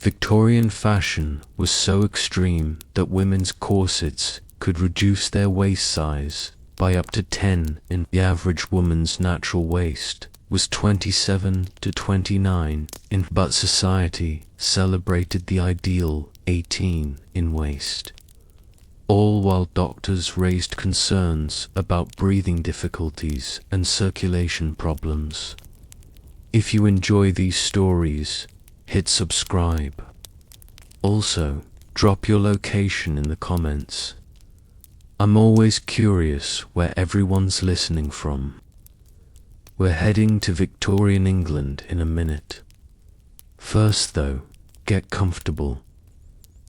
Victorian fashion was so extreme that women's corsets could reduce their waist size by up to 10 in. The average woman's natural waist was 27 to 29 in, but society celebrated the ideal 18 in waist. All while doctors raised concerns about breathing difficulties and circulation problems. If you enjoy these stories, hit subscribe. Also, drop your location in the comments. I'm always curious where everyone's listening from. We're heading to Victorian England in a minute. First though, get comfortable.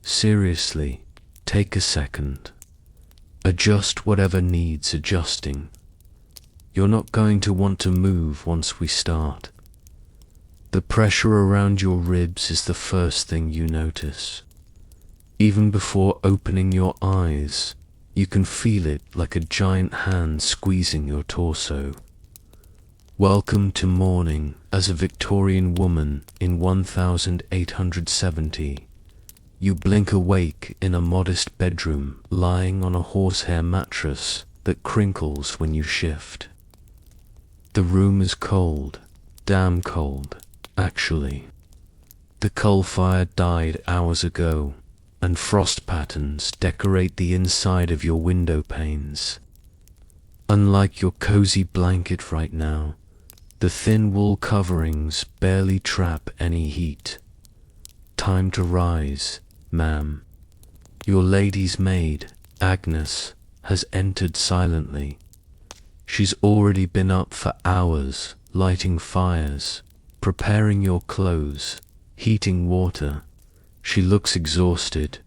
Seriously, take a second. Adjust whatever needs adjusting. You're not going to want to move once we start. The pressure around your ribs is the first thing you notice. Even before opening your eyes, you can feel it like a giant hand squeezing your torso. Welcome to morning as a Victorian woman in 1870. You blink awake in a modest bedroom, lying on a horsehair mattress that crinkles when you shift. The room is cold, damn cold, actually. The coal fire died hours ago, and frost patterns decorate the inside of your window panes. Unlike your cozy blanket right now, the thin wool coverings barely trap any heat. Time to rise, ma'am. Your lady's maid, Agnes, has entered silently. She's already been up for hours, lighting fires, preparing your clothes, heating water. She looks exhausted,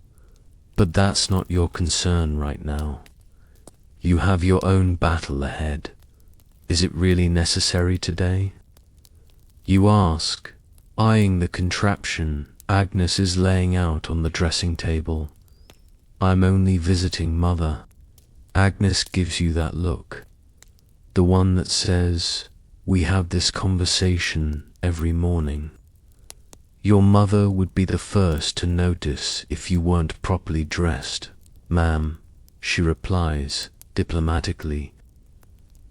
but that's not your concern right now. You have your own battle ahead. Is it really necessary today? You ask, eyeing the contraption Agnes is laying out on the dressing table. I'm only visiting, mother. Agnes gives you that look. The one that says, we have this conversation every morning. Your mother would be the first to notice if you weren't properly dressed, ma'am, she replies diplomatically.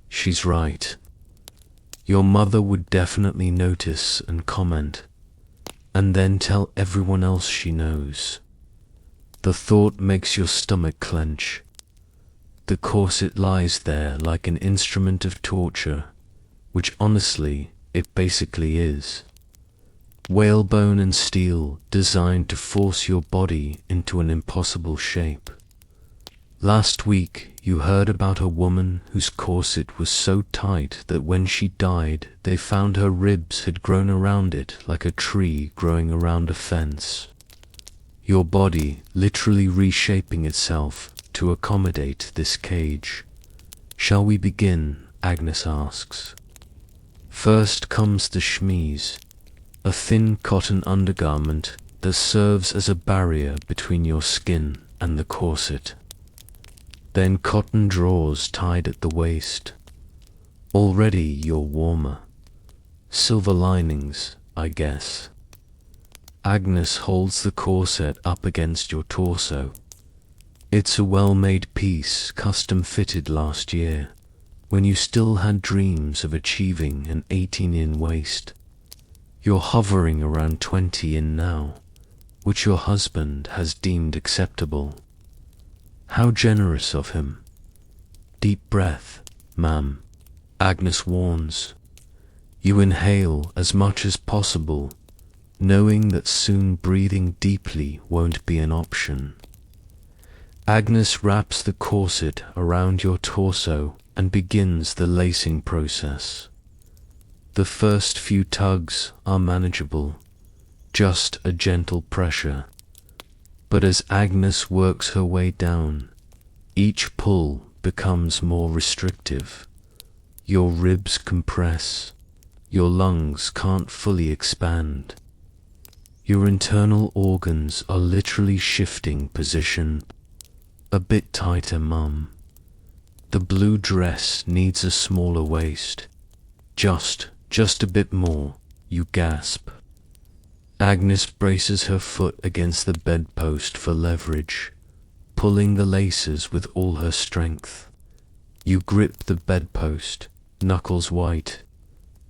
She's right. Your mother would definitely notice and comment, and then tell everyone else she knows. The thought makes your stomach clench. The corset lies there like an instrument of torture, which honestly, it basically is. Whalebone and steel designed to force your body into an impossible shape. Last week, you heard about a woman whose corset was so tight that when she died, they found her ribs had grown around it like a tree growing around a fence. Your body literally reshaping itself to accommodate this cage. Shall we begin? Agnes asks. First comes the chemise, a thin cotton undergarment that serves as a barrier between your skin and the corset. Then cotton drawers tied at the waist. Already you're warmer. Silver linings, I guess. Agnes holds the corset up against your torso. It's a well-made piece, custom-fitted last year, when you still had dreams of achieving an 18-in waist. You're hovering around 20 in now, which your husband has deemed acceptable. How generous of him. Deep breath, ma'am, Agnes warns. You inhale as much as possible, knowing that soon breathing deeply won't be an option. Agnes wraps the corset around your torso and begins the lacing process. The first few tugs are manageable, just a gentle pressure. But as Agnes works her way down, each pull becomes more restrictive. Your ribs compress, your lungs can't fully expand. Your internal organs are literally shifting position. A bit tighter, mum. The blue dress needs a smaller waist. Just a bit more, you gasp. Agnes braces her foot against the bedpost for leverage, pulling the laces with all her strength. You grip the bedpost, knuckles white.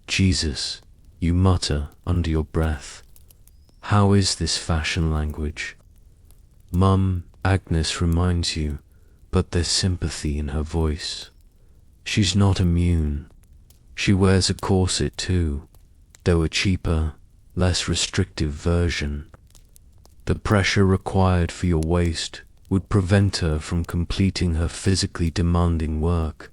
Jesus, you mutter under your breath. How is this fashion language? Mum, Agnes reminds you, but there's sympathy in her voice. She's not immune. She wears a corset too, though a cheaper, less restrictive version. The pressure required for your waist would prevent her from completing her physically demanding work.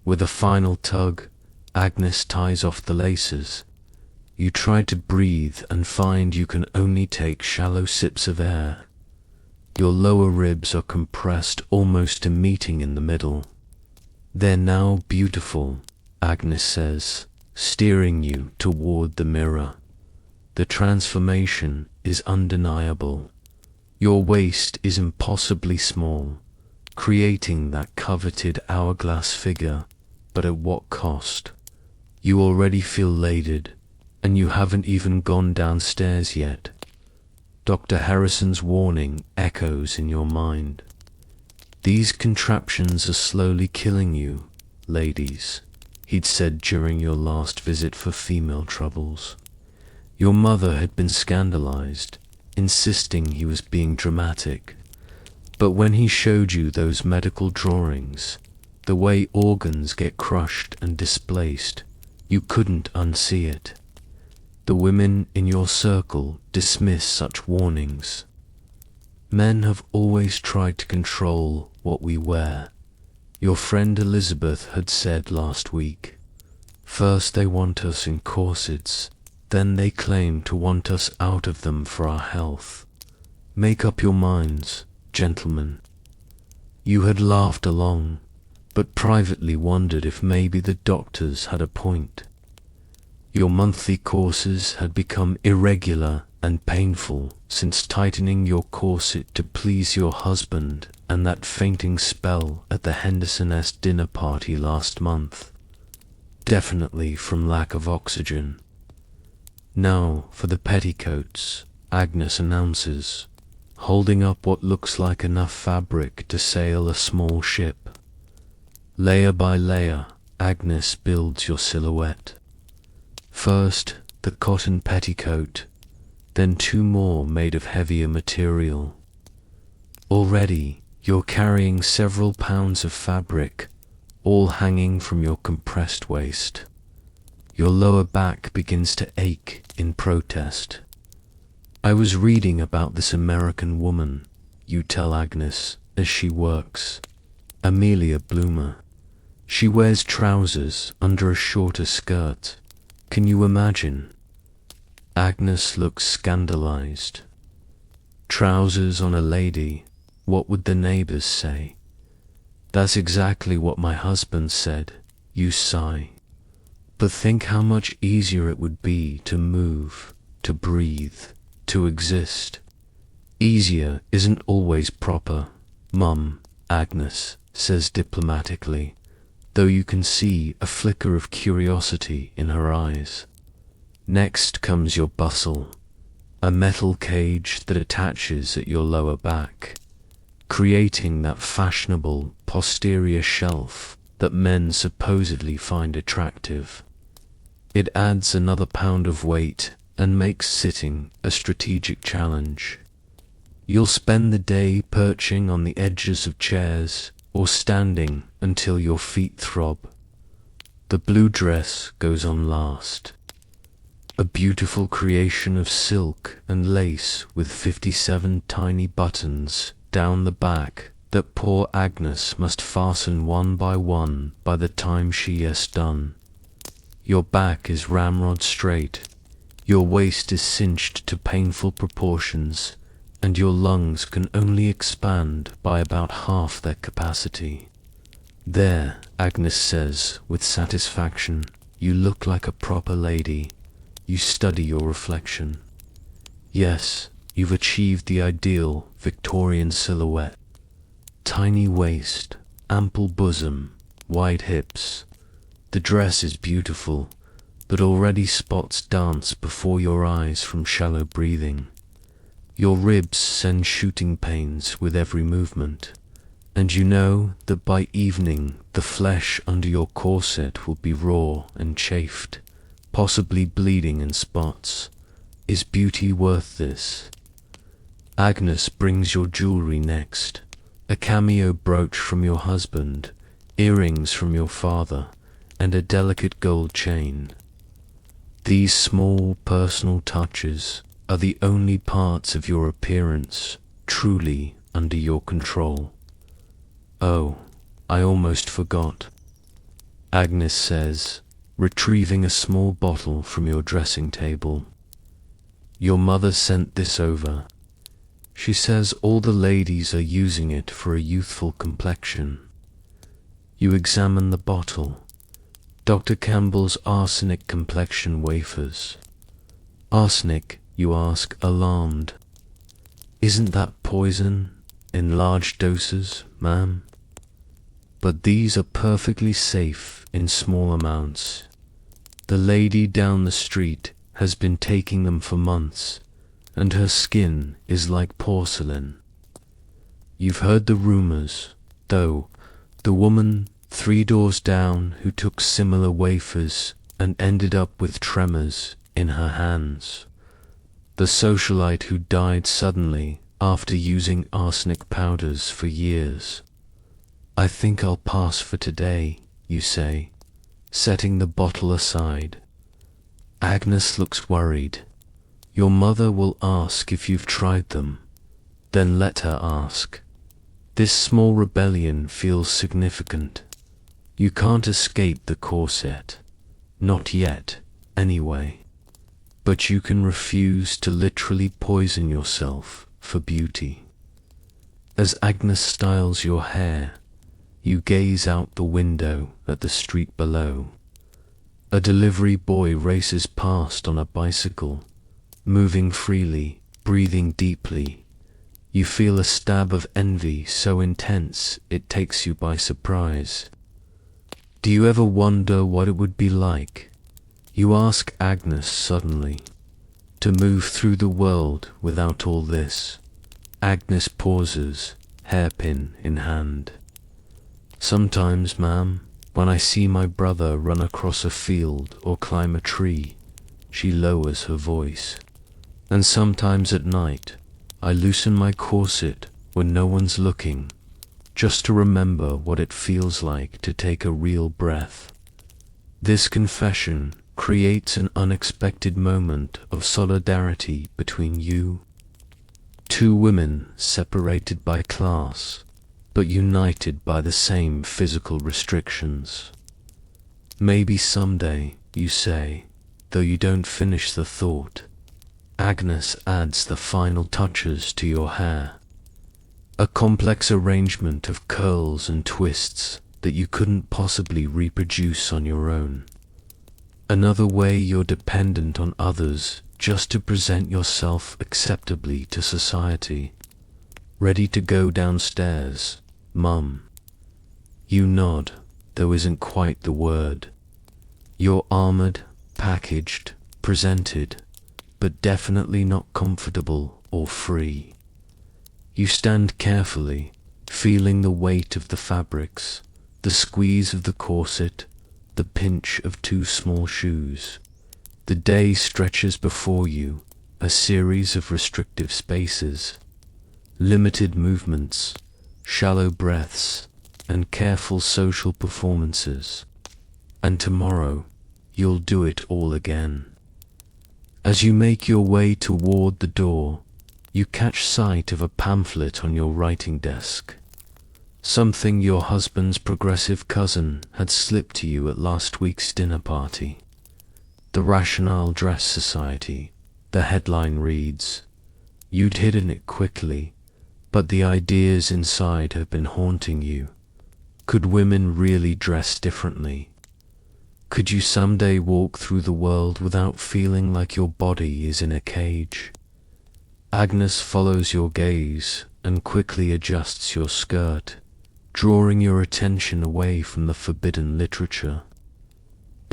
With a final tug, Agnes ties off the laces. You try to breathe and find you can only take shallow sips of air. Your lower ribs are compressed almost to meeting in the middle. They're now beautiful, Agnes says, steering you toward the mirror. The transformation is undeniable. Your waist is impossibly small, creating that coveted hourglass figure, but at what cost? You already feel laded, and you haven't even gone downstairs yet. Dr. Harrison's warning echoes in your mind. These contraptions are slowly killing you, ladies, he'd said during your last visit for female troubles. Your mother had been scandalized, insisting he was being dramatic. But when he showed you those medical drawings, the way organs get crushed and displaced, you couldn't unsee it. The women in your circle dismiss such warnings. Men have always tried to control what we wear. Your friend Elizabeth had said last week. First they want us in corsets, then they claim to want us out of them for our health. Make up your minds, gentlemen. You had laughed along, but privately wondered if maybe the doctors had a point. Your monthly courses had become irregular and painful since tightening your corset to please your husband and that fainting spell at the Henderson-esque dinner party last month. Definitely from lack of oxygen. Now for the petticoats, Agnes announces, holding up what looks like enough fabric to sail a small ship. Layer by layer, Agnes builds your silhouette. First, the cotton petticoat, then two more made of heavier material. Already, you're carrying several pounds of fabric, all hanging from your compressed waist. Your lower back begins to ache in protest. I was reading about this American woman, you tell Agnes as she works, Amelia Bloomer. She wears trousers under a shorter skirt. Can you imagine? Agnes looks scandalized. Trousers on a lady, what would the neighbors say? That's exactly what my husband said, you sigh. But think how much easier it would be to move, to breathe, to exist. Easier isn't always proper, Mum, Agnes says diplomatically, though you can see a flicker of curiosity in her eyes. Next comes your bustle, a metal cage that attaches at your lower back, creating that fashionable posterior shelf that men supposedly find attractive. It adds another pound of weight and makes sitting a strategic challenge. You'll spend the day perching on the edges of chairs or standing until your feet throb. The blue dress goes on last. A beautiful creation of silk and lace with 57 tiny buttons down the back that poor Agnes must fasten one by the time she is done. Your back is ramrod straight, your waist is cinched to painful proportions, and your lungs can only expand by about half their capacity. There, Agnes says with satisfaction, you look like a proper lady. You study your reflection. Yes, you've achieved the ideal Victorian silhouette. Tiny waist, ample bosom, wide hips. The dress is beautiful, but already spots dance before your eyes from shallow breathing. Your ribs send shooting pains with every movement, and you know that by evening the flesh under your corset will be raw and chafed, possibly bleeding in spots. Is beauty worth this? Agnes brings your jewelry next, a cameo brooch from your husband, earrings from your father, and a delicate gold chain. These small personal touches are the only parts of your appearance truly under your control. Oh, I almost forgot, Agnes says, retrieving a small bottle from your dressing table. Your mother sent this over. She says all the ladies are using it for a youthful complexion. You examine the bottle. Dr. Campbell's arsenic complexion wafers. Arsenic, you ask, alarmed. Isn't that poison in large doses, ma'am? But these are perfectly safe in small amounts. The lady down the street has been taking them for months, and her skin is like porcelain. You've heard the rumors, though, the woman 3 doors down who took similar wafers and ended up with tremors in her hands. The socialite who died suddenly after using arsenic powders for years. I think I'll pass for today, you say, setting the bottle aside. Agnes looks worried. Your mother will ask if you've tried them. Then let her ask. This small rebellion feels significant. You can't escape the corset. Not yet, anyway. But you can refuse to literally poison yourself for beauty. As Agnes styles your hair, you gaze out the window at the street below. A delivery boy races past on a bicycle, moving freely, breathing deeply. You feel a stab of envy so intense it takes you by surprise. Do you ever wonder what it would be like, you ask Agnes suddenly, to move through the world without all this? Agnes pauses, hairpin in hand. Sometimes, ma'am, when I see my brother run across a field or climb a tree, she lowers her voice. And sometimes at night, I loosen my corset when no one's looking, just to remember what it feels like to take a real breath. This confession creates an unexpected moment of solidarity between you. 2 women separated by class, but united by the same physical restrictions. Maybe someday, you say, though you don't finish the thought. Agnes adds the final touches to your hair. A complex arrangement of curls and twists that you couldn't possibly reproduce on your own. Another way you're dependent on others just to present yourself acceptably to society. Ready to go downstairs, Mum. You nod, though isn't quite the word. You're armored, packaged, presented, but definitely not comfortable or free. You stand carefully, feeling the weight of the fabrics, the squeeze of the corset, the pinch of 2 small shoes. The day stretches before you, a series of restrictive spaces, limited movements, shallow breaths, and careful social performances. And tomorrow, you'll do it all again. As you make your way toward the door, you catch sight of a pamphlet on your writing desk. Something your husband's progressive cousin had slipped to you at last week's dinner party. The Rationale Dress Society, the headline reads. You'd hidden it quickly, but the ideas inside have been haunting you. Could women really dress differently? Could you someday walk through the world without feeling like your body is in a cage? Agnes follows your gaze and quickly adjusts your skirt, drawing your attention away from the forbidden literature.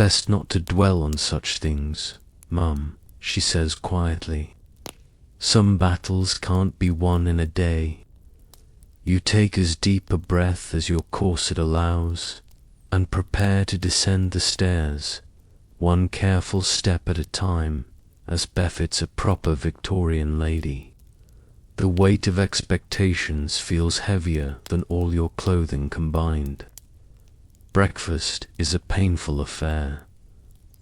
best not to dwell on such things, Mum, she says quietly. Some battles can't be won in a day. You take as deep a breath as your corset allows, and prepare to descend the stairs, one careful step at a time, as befits a proper Victorian lady. The weight of expectations feels heavier than all your clothing combined. Breakfast is a painful affair,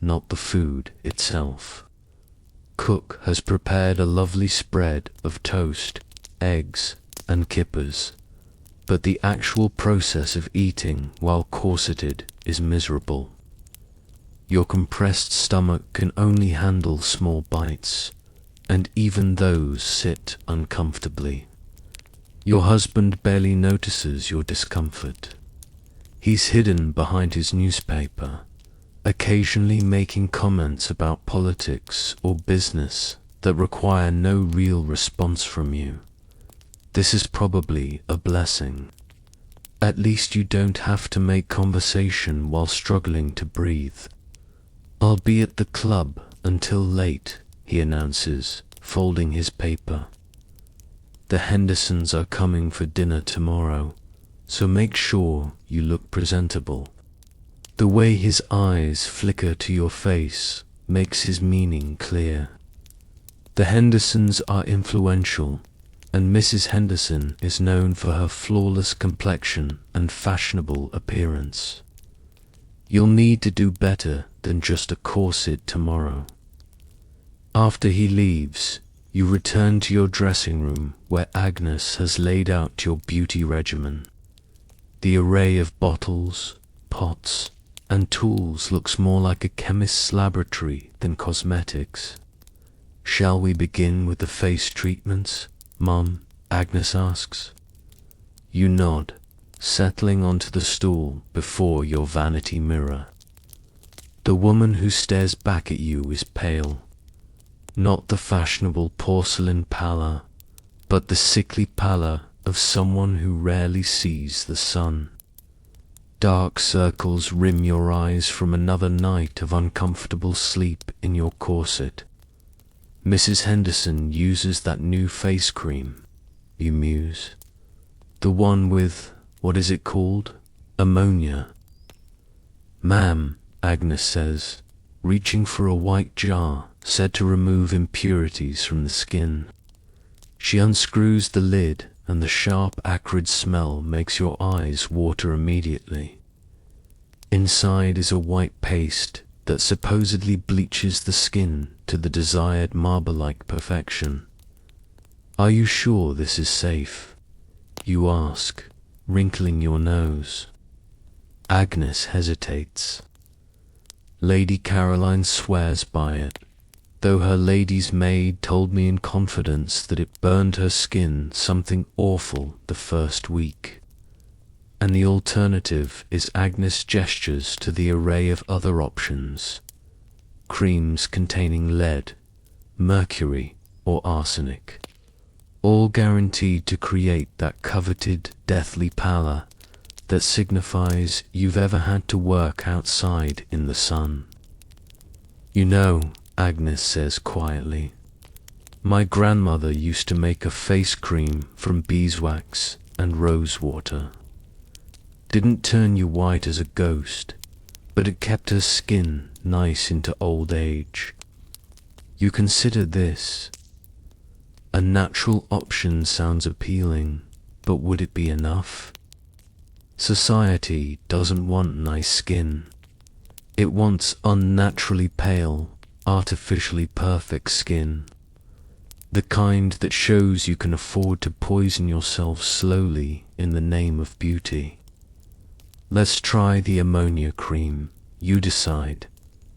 not the food itself. Cook has prepared a lovely spread of toast, eggs, and kippers, but the actual process of eating while corseted is miserable. Your compressed stomach can only handle small bites, and even those sit uncomfortably. Your husband barely notices your discomfort. He's hidden behind his newspaper, occasionally making comments about politics or business that require no real response from you. This is probably a blessing. At least you don't have to make conversation while struggling to breathe. I'll be at the club until late, he announces, folding his paper. The Hendersons are coming for dinner tomorrow, so make sure you look presentable. The way his eyes flicker to your face makes his meaning clear. The Hendersons are influential, and Mrs. Henderson is known for her flawless complexion and fashionable appearance. You'll need to do better than just a corset tomorrow. After he leaves, you return to your dressing room where Agnes has laid out your beauty regimen. The array of bottles, pots, and tools looks more like a chemist's laboratory than cosmetics. Shall we begin with the face treatments, Mum? Agnes asks. You nod, settling onto the stool before your vanity mirror. The woman who stares back at you is pale. Not the fashionable porcelain pallor, but the sickly pallor of someone who rarely sees the sun. Dark circles rim your eyes from another night of uncomfortable sleep in your corset. Mrs. Henderson uses that new face cream, you muse. The one with, what is it called? Ammonia. Ma'am, Agnes says, reaching for a white jar said to remove impurities from the skin. She unscrews the lid, and the sharp, acrid smell makes your eyes water immediately. Inside is a white paste that supposedly bleaches the skin to the desired marble-like perfection. Are you sure this is safe? You ask, wrinkling your nose. Agnes hesitates. Lady Caroline swears by it, though her lady's maid told me in confidence that it burned her skin something awful the first week. And the alternative is Agnes gestures to the array of other options. Creams containing lead, mercury, or arsenic, all guaranteed to create that coveted deathly pallor that signifies you've ever had to work outside in the sun. You know, Agnes says quietly, my grandmother used to make a face cream from beeswax and rose water. Didn't turn you white as a ghost, but it kept her skin nice into old age. You consider this. A natural option sounds appealing, but would it be enough? Society doesn't want nice skin. It wants unnaturally pale, artificially perfect skin. The kind that shows you can afford to poison yourself slowly in the name of beauty. Let's try the ammonia cream, you decide,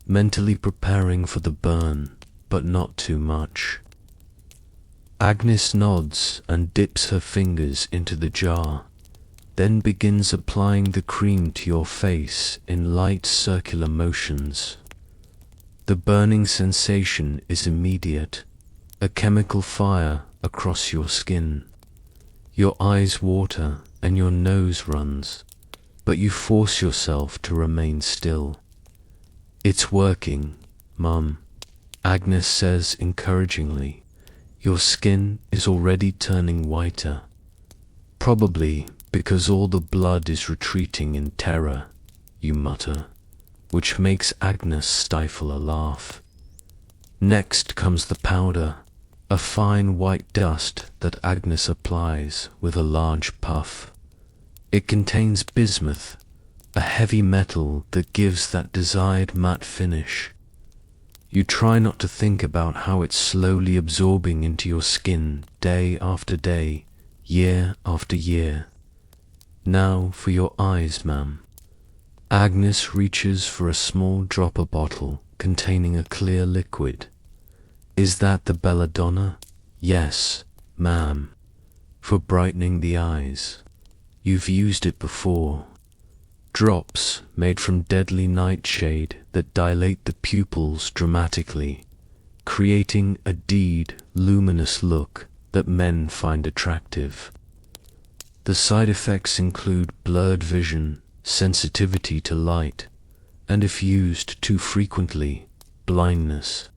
mentally preparing for the burn, but not too much. Agnes nods and dips her fingers into the jar, then begins applying the cream to your face in light circular motions. The burning sensation is immediate, a chemical fire across your skin. Your eyes water and your nose runs, but you force yourself to remain still. It's working, Mum, Agnes says encouragingly. Your skin is already turning whiter. Probably because all the blood is retreating in terror, you mutter, which makes Agnes stifle a laugh. Next comes the powder, a fine white dust that Agnes applies with a large puff. It contains bismuth, a heavy metal that gives that desired matte finish. You try not to think about how it's slowly absorbing into your skin day after day, year after year. Now for your eyes, ma'am. Agnes reaches for a small dropper bottle containing a clear liquid. Is that the belladonna? Yes, ma'am. For brightening the eyes. You've used it before. Drops made from deadly nightshade that dilate the pupils dramatically, creating a deed, luminous look that men find attractive. The side effects include blurred vision, sensitivity to light, and if used too frequently, blindness.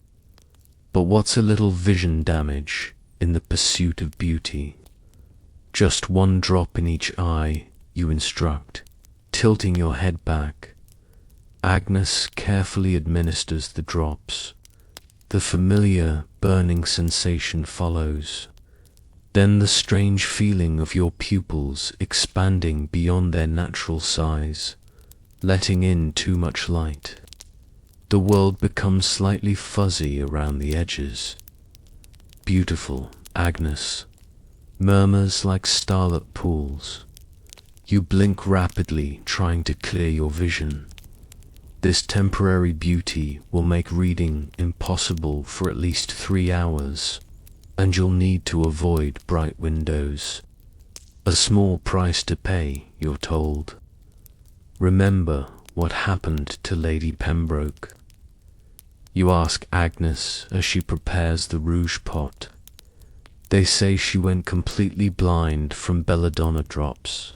But what's a little vision damage in the pursuit of beauty? Just one drop in each eye, you instruct, tilting your head back. Agnes carefully administers the drops. The familiar burning sensation follows. Then the strange feeling of your pupils expanding beyond their natural size, letting in too much light. The world becomes slightly fuzzy around the edges. Beautiful, Agnes. Murmurs like starlit pools. You blink rapidly, trying to clear your vision. This temporary beauty will make reading impossible for at least 3 hours, and you'll need to avoid bright windows. A small price to pay, you're told. Remember what happened to Lady Pembroke. You ask Agnes as she prepares the rouge pot. They say she went completely blind from belladonna drops.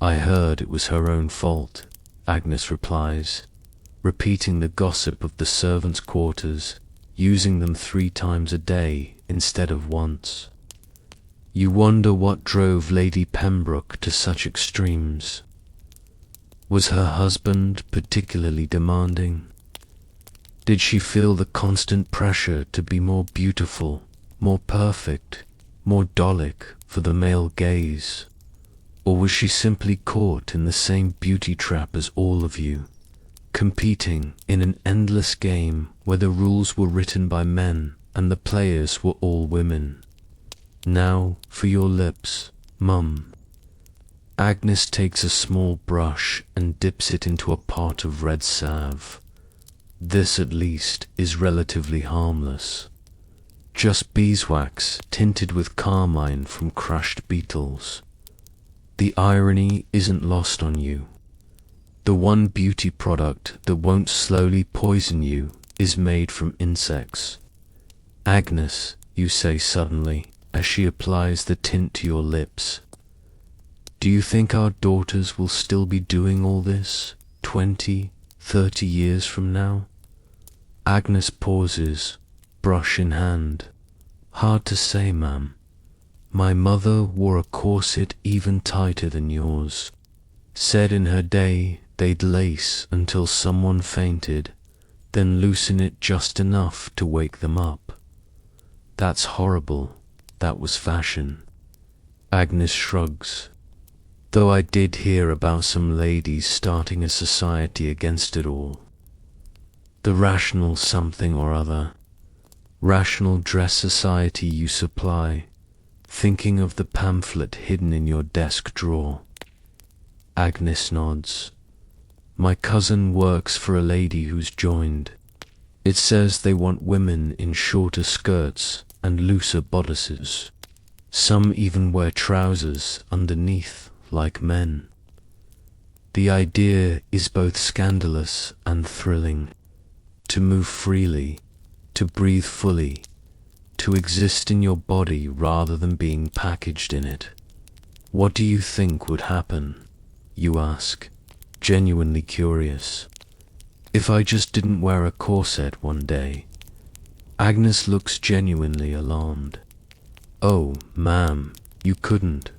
I heard it was her own fault, Agnes replies, repeating the gossip of the servants' quarters, using them 3 times a day instead of once. You wonder what drove Lady Pembroke to such extremes. Was her husband particularly demanding? Did she feel the constant pressure to be more beautiful, more perfect, more Dolic for the male gaze? Or was she simply caught in the same beauty trap as all of you, competing in an endless game where the rules were written by men and the players were all women? Now for your lips, Mum. Agnes takes a small brush and dips it into a pot of red salve. This, at least, is relatively harmless. Just beeswax tinted with carmine from crushed beetles. The irony isn't lost on you. The one beauty product that won't slowly poison you is made from insects. Agnes, you say suddenly, as she applies the tint to your lips. Do you think our daughters will still be doing all this 20, 30 years from now? Agnes pauses, brush in hand. Hard to say, ma'am. My mother wore a corset even tighter than yours. Said in her day they'd lace until someone fainted, then loosen it just enough to wake them up. That's horrible. That was fashion. Agnes shrugs. Though I did hear about some ladies starting a society against it all. The rational something or other. Rational dress society you supply, thinking of the pamphlet hidden in your desk drawer. Agnes nods. My cousin works for a lady who's joined. It says they want women in shorter skirts and looser bodices. Some even wear trousers underneath, like men. The idea is both scandalous and thrilling. To move freely, to breathe fully, to exist in your body rather than being packaged in it. What do you think would happen? You ask, genuinely curious. If I just didn't wear a corset one day. Agnes looks genuinely alarmed. Oh, ma'am, you couldn't.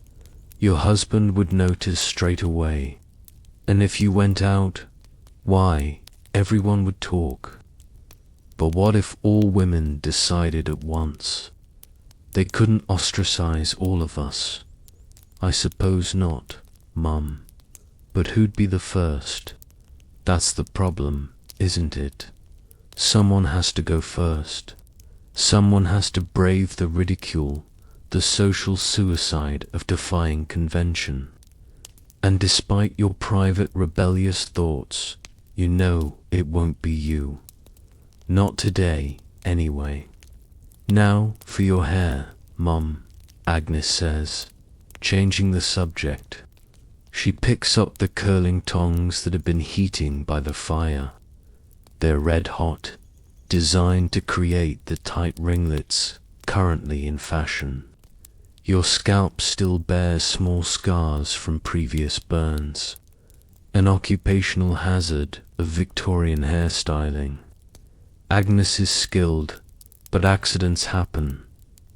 Your husband would notice straight away. And if you went out, why, everyone would talk. But what if all women decided at once? They couldn't ostracize all of us. I suppose not, Mum. But who'd be the first? That's the problem, isn't it? Someone has to go first. Someone has to brave the ridicule, the social suicide of defying convention. And despite your private rebellious thoughts, you know it won't be you. Not today, anyway. Now for your hair, Mum, Agnes says, changing the subject. She picks up the curling tongs that have been heating by the fire. They're red hot, designed to create the tight ringlets currently in fashion. Your scalp still bears small scars from previous burns, an occupational hazard of Victorian hairstyling. Agnes is skilled, but accidents happen,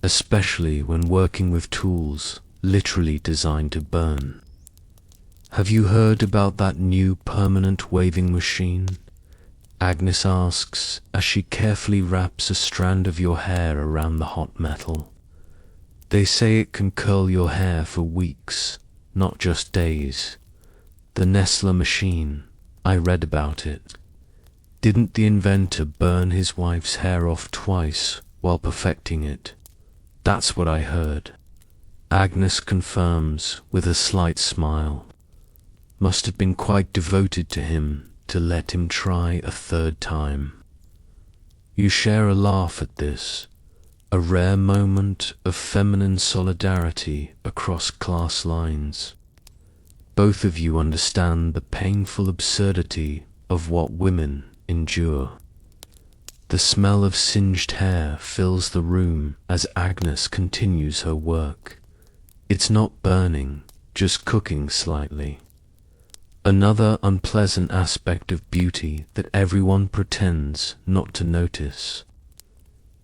especially when working with tools literally designed to burn. Have you heard about that new permanent waving machine? Agnes asks as she carefully wraps a strand of your hair around the hot metal. They say it can curl your hair for weeks, not just days. The Nestler machine, I read about it. Didn't the inventor burn his wife's hair off twice while perfecting it? That's what I heard. Agnes confirms with a slight smile. Must have been quite devoted to him to let him try a third time. You share a laugh at this, a rare moment of feminine solidarity across class lines. Both of you understand the painful absurdity of what women endure. The smell of singed hair fills the room as Agnes continues her work. It's not burning, just cooking slightly. Another unpleasant aspect of beauty that everyone pretends not to notice.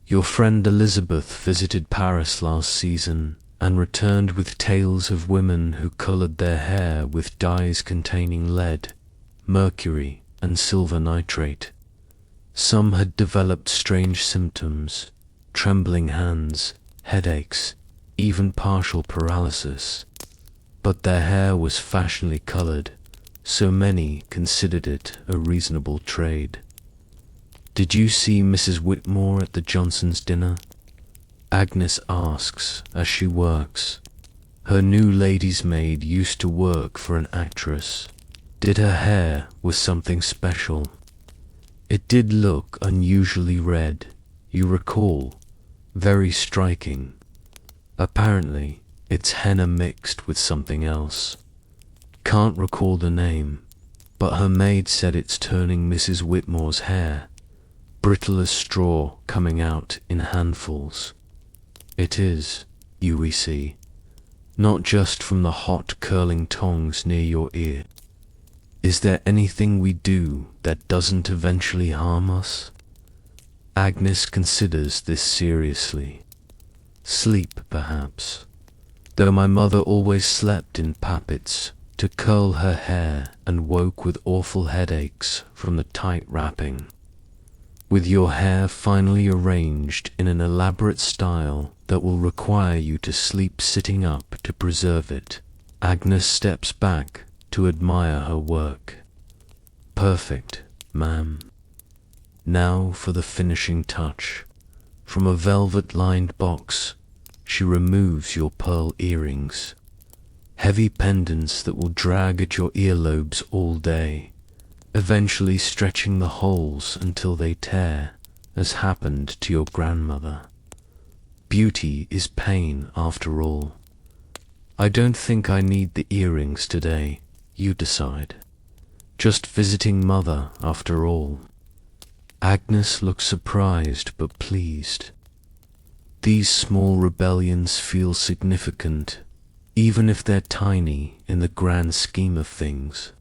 Your friend Elizabeth visited Paris last season and returned with tales of women who colored their hair with dyes containing lead, mercury, and silver nitrate. Some had developed strange symptoms, trembling hands, headaches, even partial paralysis. But their hair was fashionably colored, so many considered it a reasonable trade. Did you see Mrs. Whitmore at the Johnsons' dinner? Agnes asks as she works. Her new lady's maid used to work for an actress. Did her hair was something special? It did look unusually red, you recall, very striking. Apparently, it's henna mixed with something else. Can't recall the name, but her maid said it's turning Mrs. Whitmore's hair, brittle as straw coming out in handfuls. It is, you see, not just from the hot curling tongs near your ear. Is there anything we do that doesn't eventually harm us? Agnes considers this seriously. Sleep, perhaps. Though my mother always slept in pappets to curl her hair and woke with awful headaches from the tight wrapping. With your hair finally arranged in an elaborate style that will require you to sleep sitting up to preserve it, Agnes steps back to admire her work. Perfect, ma'am. Now for the finishing touch. From a velvet-lined box, she removes your pearl earrings. Heavy pendants that will drag at your earlobes all day, eventually stretching the holes until they tear, as happened to your grandmother. Beauty is pain after all. I don't think I need the earrings today, you decide. Just visiting mother after all. Agnes looks surprised but pleased. These small rebellions feel significant, even if they're tiny in the grand scheme of things.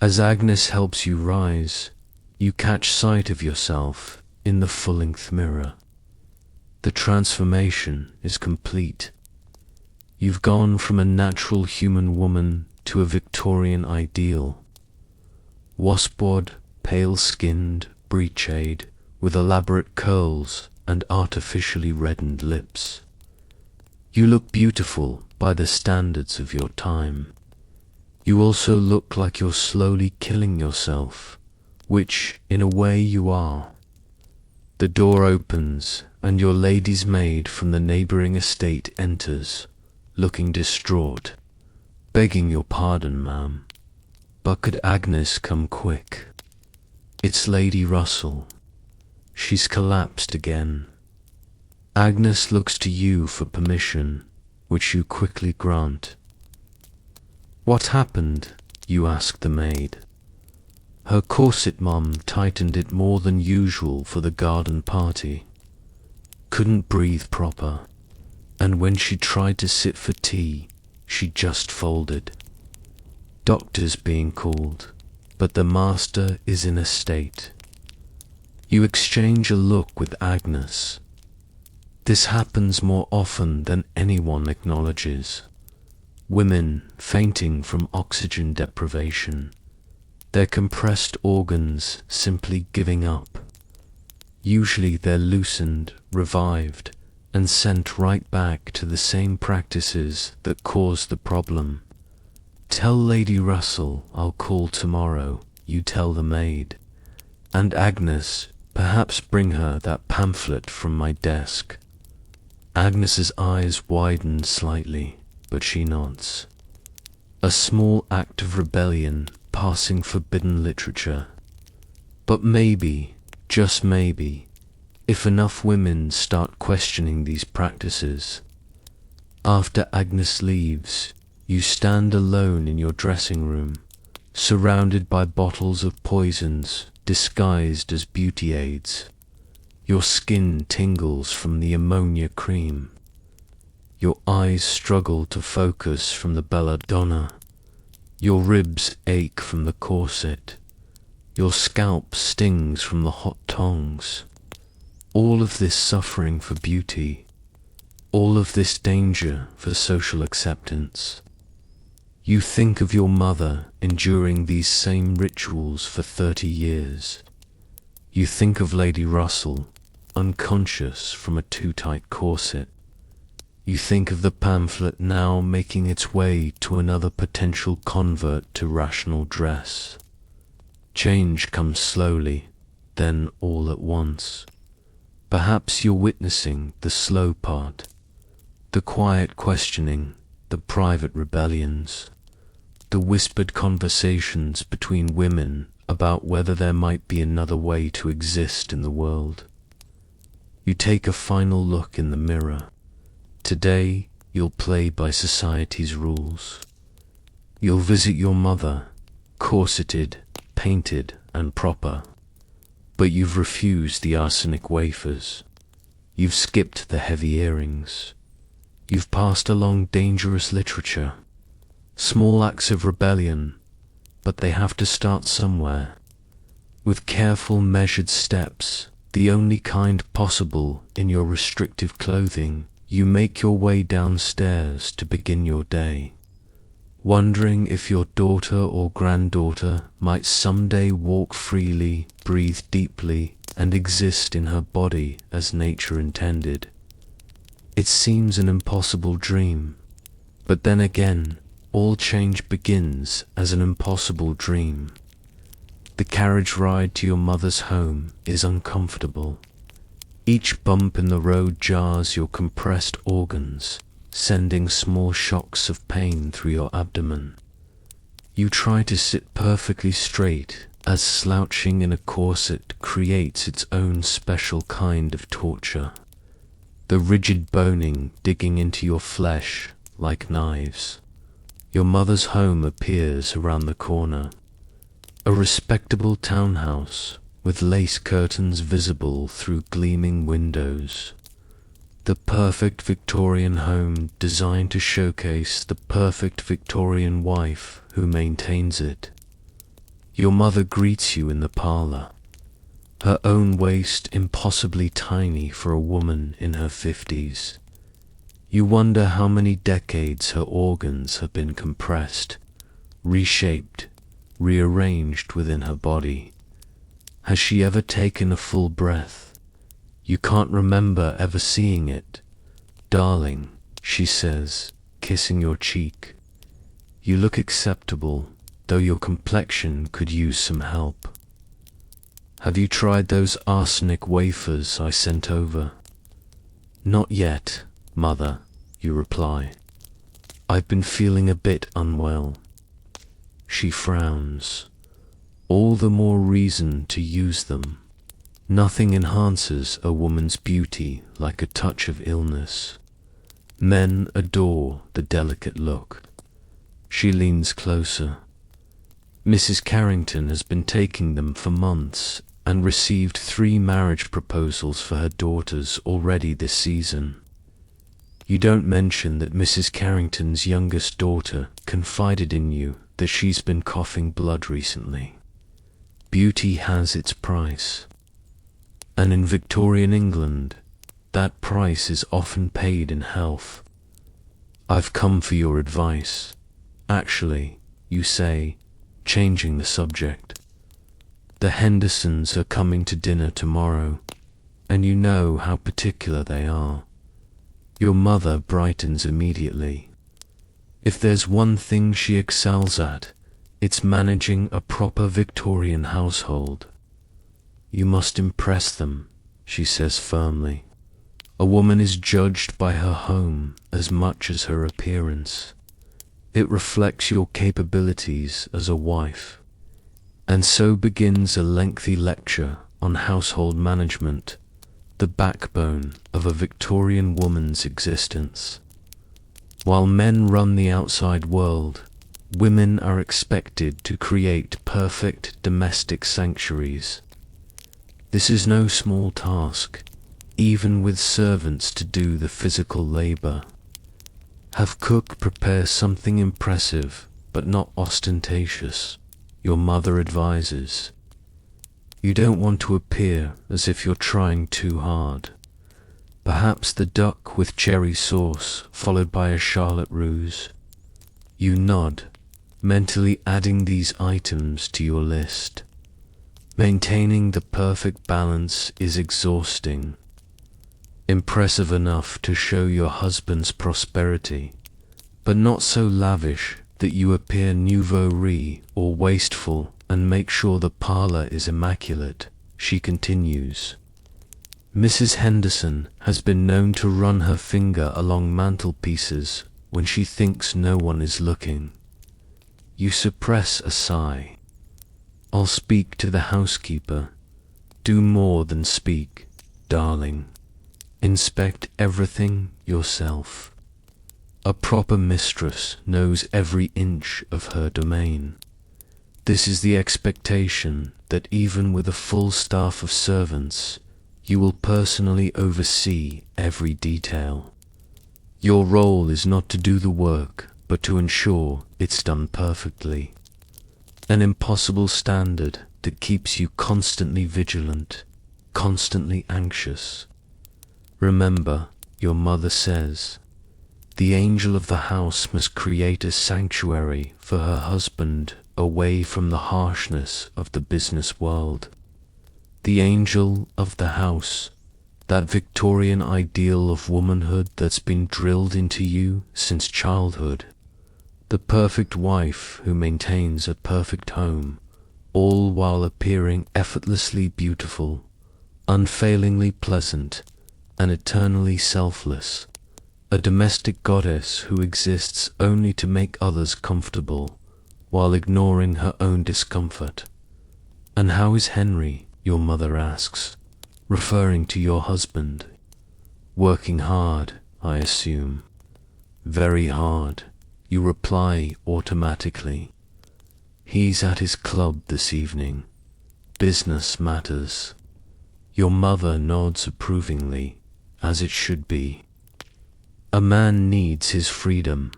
As Agnes helps you rise, you catch sight of yourself in the full-length mirror. The transformation is complete. You've gone from a natural human woman to a Victorian ideal. Waspwad, pale-skinned, breechade, with elaborate curls and artificially reddened lips. You look beautiful by the standards of your time. You also look like you're slowly killing yourself, which, in a way, you are. The door opens, and your lady's maid from the neighbouring estate enters, looking distraught, begging your pardon, ma'am. But could Agnes come quick? It's Lady Russell. She's collapsed again. Agnes looks to you for permission, which you quickly grant. What happened? You ask the maid. Her corset, mum, tightened it more than usual for the garden party. Couldn't breathe proper, and when she tried to sit for tea, she just folded. Doctors being called, but the master is in a state. You exchange a look with Agnes. This happens more often than anyone acknowledges. Women fainting from oxygen deprivation, their compressed organs simply giving up. Usually they're loosened, revived, and sent right back to the same practices that caused the problem. Tell Lady Russell I'll call tomorrow, you tell the maid. And Agnes, perhaps bring her that pamphlet from my desk. Agnes's eyes widen slightly, but she nods. A small act of rebellion, passing forbidden literature. But maybe, just maybe, if enough women start questioning these practices. After Agnes leaves, you stand alone in your dressing room, surrounded by bottles of poisons disguised as beauty aids. Your skin tingles from the ammonia cream. Your eyes struggle to focus from the belladonna. Your ribs ache from the corset. Your scalp stings from the hot tongs. All of this suffering for beauty. All of this danger for social acceptance. You think of your mother enduring these same rituals for 30 years. You think of Lady Russell, unconscious from a too-tight corset. You think of the pamphlet now making its way to another potential convert to rational dress. Change comes slowly, then all at once. Perhaps you're witnessing the slow part, the quiet questioning, the private rebellions, the whispered conversations between women about whether there might be another way to exist in the world. You take a final look in the mirror. Today, you'll play by society's rules. You'll visit your mother, corseted, painted, and proper. But you've refused the arsenic wafers. You've skipped the heavy earrings. You've passed along dangerous literature. Small acts of rebellion, but they have to start somewhere. With careful, measured steps, the only kind possible in your restrictive clothing, you make your way downstairs to begin your day, wondering if your daughter or granddaughter might someday walk freely, breathe deeply, and exist in her body as nature intended. It seems an impossible dream, but then again, all change begins as an impossible dream. The carriage ride to your mother's home is uncomfortable. Each bump in the road jars your compressed organs, sending small shocks of pain through your abdomen. You try to sit perfectly straight, as slouching in a corset creates its own special kind of torture. The rigid boning digging into your flesh like knives. Your mother's home appears around the corner. A respectable townhouse with lace curtains visible through gleaming windows. The perfect Victorian home designed to showcase the perfect Victorian wife who maintains it. Your mother greets you in the parlour. her own waist impossibly tiny for a woman in her 50s. You wonder how many decades her organs have been compressed, reshaped, rearranged within her body. Has she ever taken a full breath? You can't remember ever seeing it. Darling, she says, kissing your cheek. You look acceptable, though your complexion could use some help. Have you tried those arsenic wafers I sent over? Not yet, mother, you reply. I've been feeling a bit unwell. She frowns. All the more reason to use them. Nothing enhances a woman's beauty like a touch of illness. Men adore the delicate look. She leans closer. Mrs. Carrington has been taking them for months and received 3 marriage proposals for her daughters already this season. You don't mention that Mrs. Carrington's youngest daughter confided in you that she's been coughing blood recently. Beauty has its price. And in Victorian England, that price is often paid in health. I've come for your advice. Actually, you say, changing the subject. The Hendersons are coming to dinner tomorrow, and you know how particular they are. Your mother brightens immediately. If there's one thing she excels at, it's managing a proper Victorian household. You must impress them, she says firmly. A woman is judged by her home as much as her appearance. It reflects your capabilities as a wife. And so begins a lengthy lecture on household management, the backbone of a Victorian woman's existence. While men run the outside world, women are expected to create perfect domestic sanctuaries. This is no small task, even with servants to do the physical labor. Have cook prepare something impressive, but not ostentatious, your mother advises. You don't want to appear as if you're trying too hard. Perhaps the duck with cherry sauce, followed by a charlotte russe. You nod, mentally adding these items to your list. Maintaining the perfect balance is exhausting. Impressive enough to show your husband's prosperity, but not so lavish that you appear nouveau riche or wasteful, and make sure the parlor is immaculate, she continues. Mrs. Henderson has been known to run her finger along mantelpieces when she thinks no one is looking. You suppress a sigh. I'll speak to the housekeeper. Do more than speak, darling. Inspect everything yourself. A proper mistress knows every inch of her domain. This is the expectation that even with a full staff of servants, you will personally oversee every detail. Your role is not to do the work, but to ensure it's done perfectly. An impossible standard that keeps you constantly vigilant, constantly anxious. Remember, your mother says, the angel of the house must create a sanctuary for her husband away from the harshness of the business world. The angel of the house, that Victorian ideal of womanhood that's been drilled into you since childhood. The perfect wife who maintains a perfect home, all while appearing effortlessly beautiful, unfailingly pleasant, and eternally selfless. A domestic goddess who exists only to make others comfortable, while ignoring her own discomfort. And how is Henry, your mother asks, referring to your husband? Working hard, I assume. Very hard, you reply automatically. He's at his club this evening. Business matters. Your mother nods approvingly, as it should be. A man needs his freedom,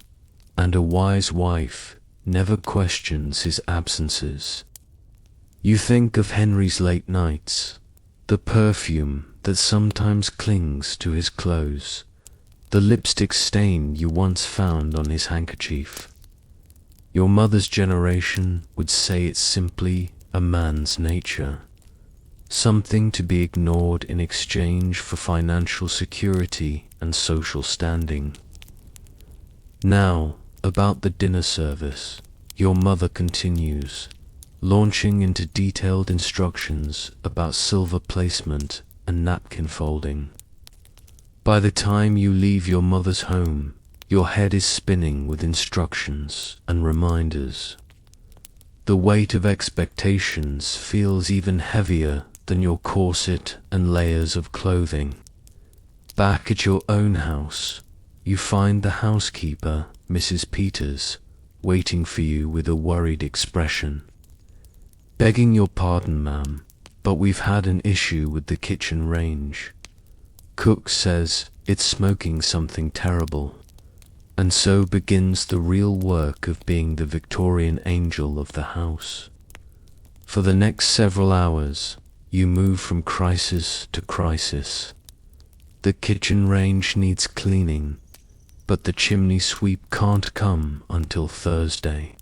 and a wise wife never questions his absences. You think of Henry's late nights, The perfume that sometimes clings to his clothes, the lipstick stain you once found on his handkerchief. Your mother's generation would say it's simply a man's nature, something to be ignored in exchange for financial security and social standing. Now, about the dinner service, your mother continues, launching into detailed instructions about silver placement and napkin folding. By the time you leave your mother's home, your head is spinning with instructions and reminders. The weight of expectations feels even heavier than your corset and layers of clothing. Back at your own house, you find the housekeeper, Mrs. Peters, waiting for you with a worried expression. Begging your pardon, ma'am, but we've had an issue with the kitchen range. Cook says it's smoking something terrible. And so begins the real work of being the Victorian angel of the house. For the next several hours, you move from crisis to crisis. The kitchen range needs cleaning, but the chimney sweep can't come until Thursday.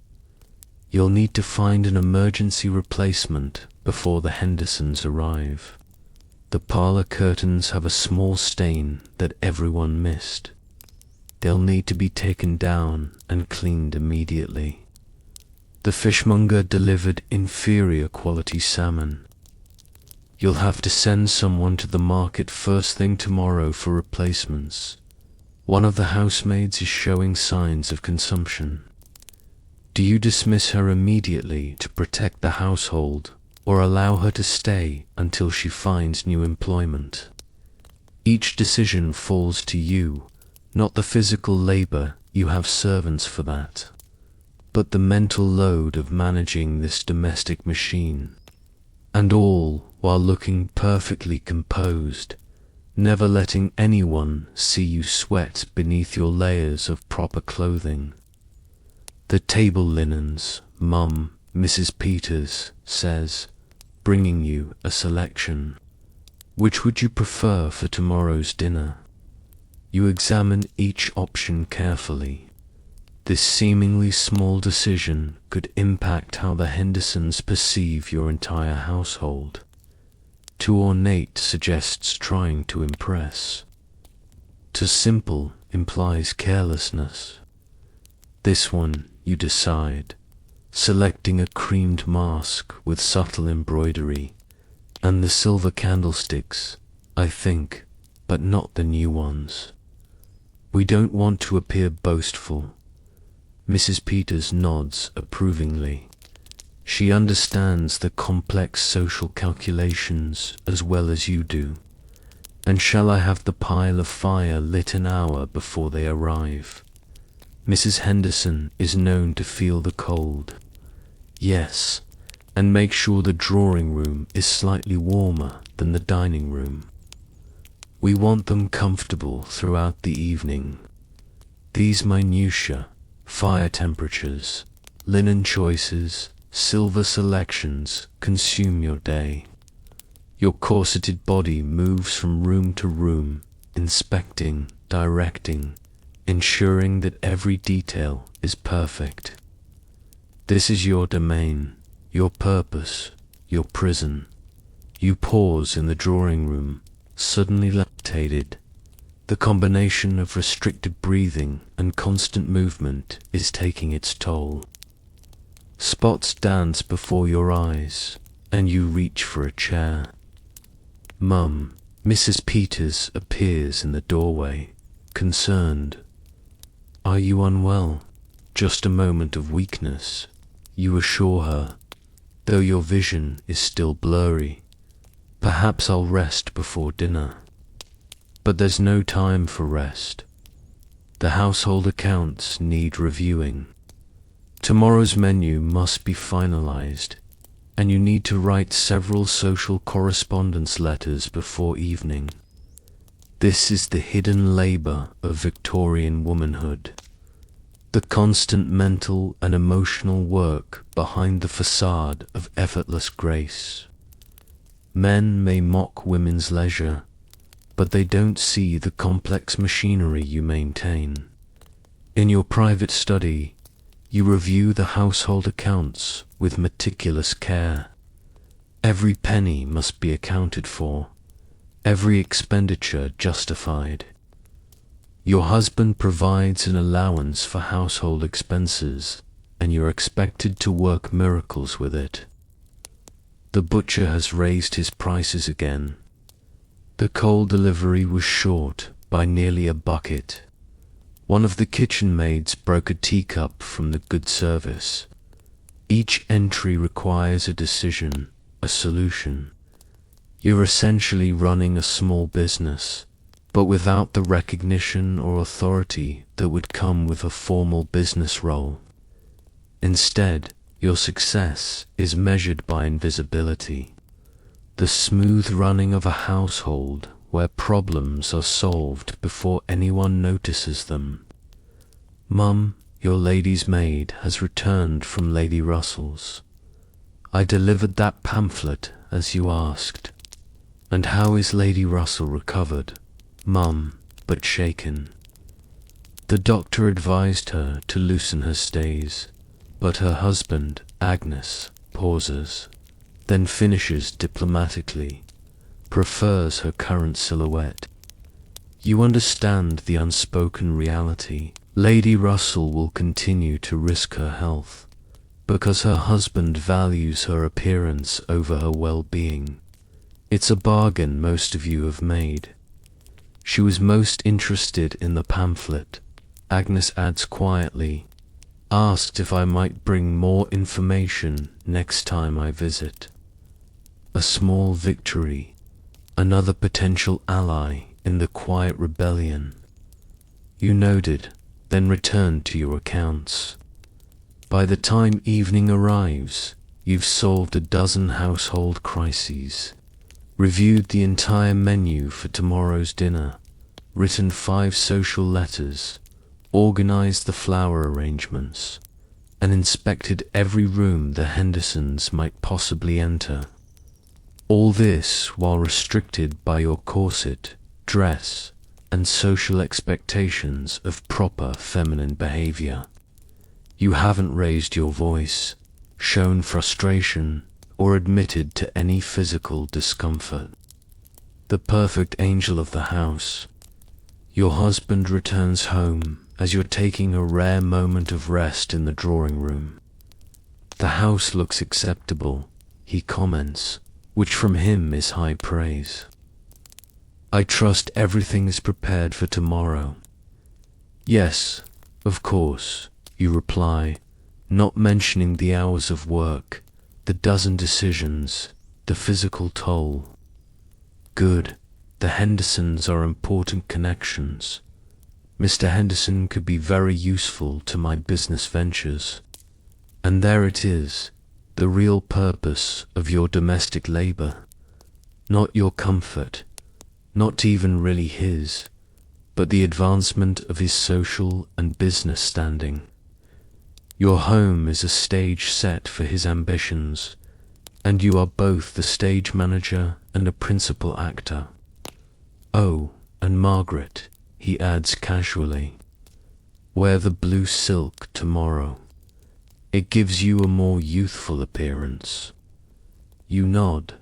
You'll need to find an emergency replacement before the Hendersons arrive. The parlor curtains have a small stain that everyone missed. They'll need to be taken down and cleaned immediately. The fishmonger delivered inferior quality salmon. You'll have to send someone to the market first thing tomorrow for replacements. One of the housemaids is showing signs of consumption. Do you dismiss her immediately to protect the household, or allow her to stay until she finds new employment? Each decision falls to you, not the physical labor, you have servants for that, but the mental load of managing this domestic machine. And all while looking perfectly composed, never letting anyone see you sweat beneath your layers of proper clothing. The table linens, Mum, Mrs. Peters says, bringing you a selection. Which would you prefer for tomorrow's dinner? You examine each option carefully. This seemingly small decision could impact how the Hendersons perceive your entire household. Too ornate suggests trying to impress. Too simple implies carelessness. This one, you decide, selecting a creamed mask with subtle embroidery, and the silver candlesticks, I think, but not the new ones. We don't want to appear boastful. Mrs. Peters nods approvingly. She understands the complex social calculations as well as you do. And shall I have the pile of fire lit an hour before they arrive? Mrs. Henderson is known to feel the cold. Yes, and make sure the drawing room is slightly warmer than the dining room. We want them comfortable throughout the evening. These minutiae, fire temperatures, linen choices, silver selections consume your day. Your corseted body moves from room to room, inspecting, directing, ensuring that every detail is perfect. This is your domain, your purpose, your prison. You pause in the drawing room, suddenly levitated. The combination of restricted breathing and constant movement is taking its toll. Spots dance before your eyes, and you reach for a chair. Mum, Mrs. Peters appears in the doorway, concerned. Are you unwell? Just a moment of weakness, you assure her, though your vision is still blurry. Perhaps I'll rest before dinner. But there's no time for rest. The household accounts need reviewing. Tomorrow's menu must be finalized, and you need to write several social correspondence letters before evening. This is the hidden labor of Victorian womanhood, the constant mental and emotional work behind the facade of effortless grace. Men may mock women's leisure, but they don't see the complex machinery you maintain. In your private study, you review the household accounts with meticulous care. Every penny must be accounted for, every expenditure justified. Your husband provides an allowance for household expenses, and you're expected to work miracles with it. The butcher has raised his prices again. The coal delivery was short by nearly a bucket. One of the kitchen maids broke a teacup from the good service. Each entry requires a decision, a solution. You're essentially running a small business, but without the recognition or authority that would come with a formal business role. Instead, your success is measured by invisibility, the smooth running of a household where problems are solved before anyone notices them. Mum, your lady's maid has returned from Lady Russell's. I delivered that pamphlet as you asked. And how is Lady Russell recovered? Mum, but shaken. The doctor advised her to loosen her stays, but her husband, Agnes, pauses, then finishes diplomatically, prefers her current silhouette. You understand the unspoken reality. Lady Russell will continue to risk her health, because her husband values her appearance over her well-being. It's a bargain most of you have made. She was most interested in the pamphlet, Agnes adds quietly, asked if I might bring more information next time I visit. A small victory, another potential ally in the quiet rebellion. You nodded, then returned to your accounts. By the time evening arrives, you've solved a dozen household crises, reviewed the entire menu for tomorrow's dinner, written 5 social letters, organized the flower arrangements, and inspected every room the Hendersons might possibly enter. All this while restricted by your corset, dress, and social expectations of proper feminine behavior. You haven't raised your voice, shown frustration, or admitted to any physical discomfort. The perfect angel of the house. Your husband returns home as you're taking a rare moment of rest in the drawing room. The house looks acceptable, he comments, which from him is high praise. I trust everything is prepared for tomorrow. Yes, of course, you reply, not mentioning the hours of work, the dozen decisions, the physical toll. Good, the Hendersons are important connections. Mr. Henderson could be very useful to my business ventures. And there it is, the real purpose of your domestic labor. Not your comfort, not even really his, but the advancement of his social and business standing. Your home is a stage set for his ambitions, and you are both the stage manager and a principal actor. Oh, and Margaret, he adds casually, wear the blue silk tomorrow. It gives you a more youthful appearance. You nod,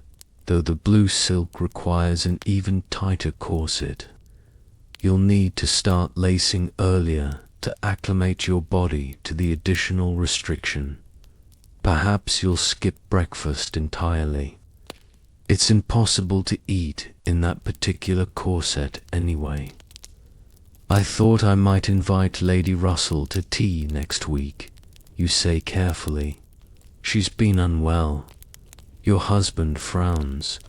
though the blue silk requires an even tighter corset. You'll need to start lacing earlier to acclimate your body to the additional restriction. Perhaps you'll skip breakfast entirely. It's impossible to eat in that particular corset anyway. I thought I might invite Lady Russell to tea next week, you say carefully. She's been unwell. Your husband frowns.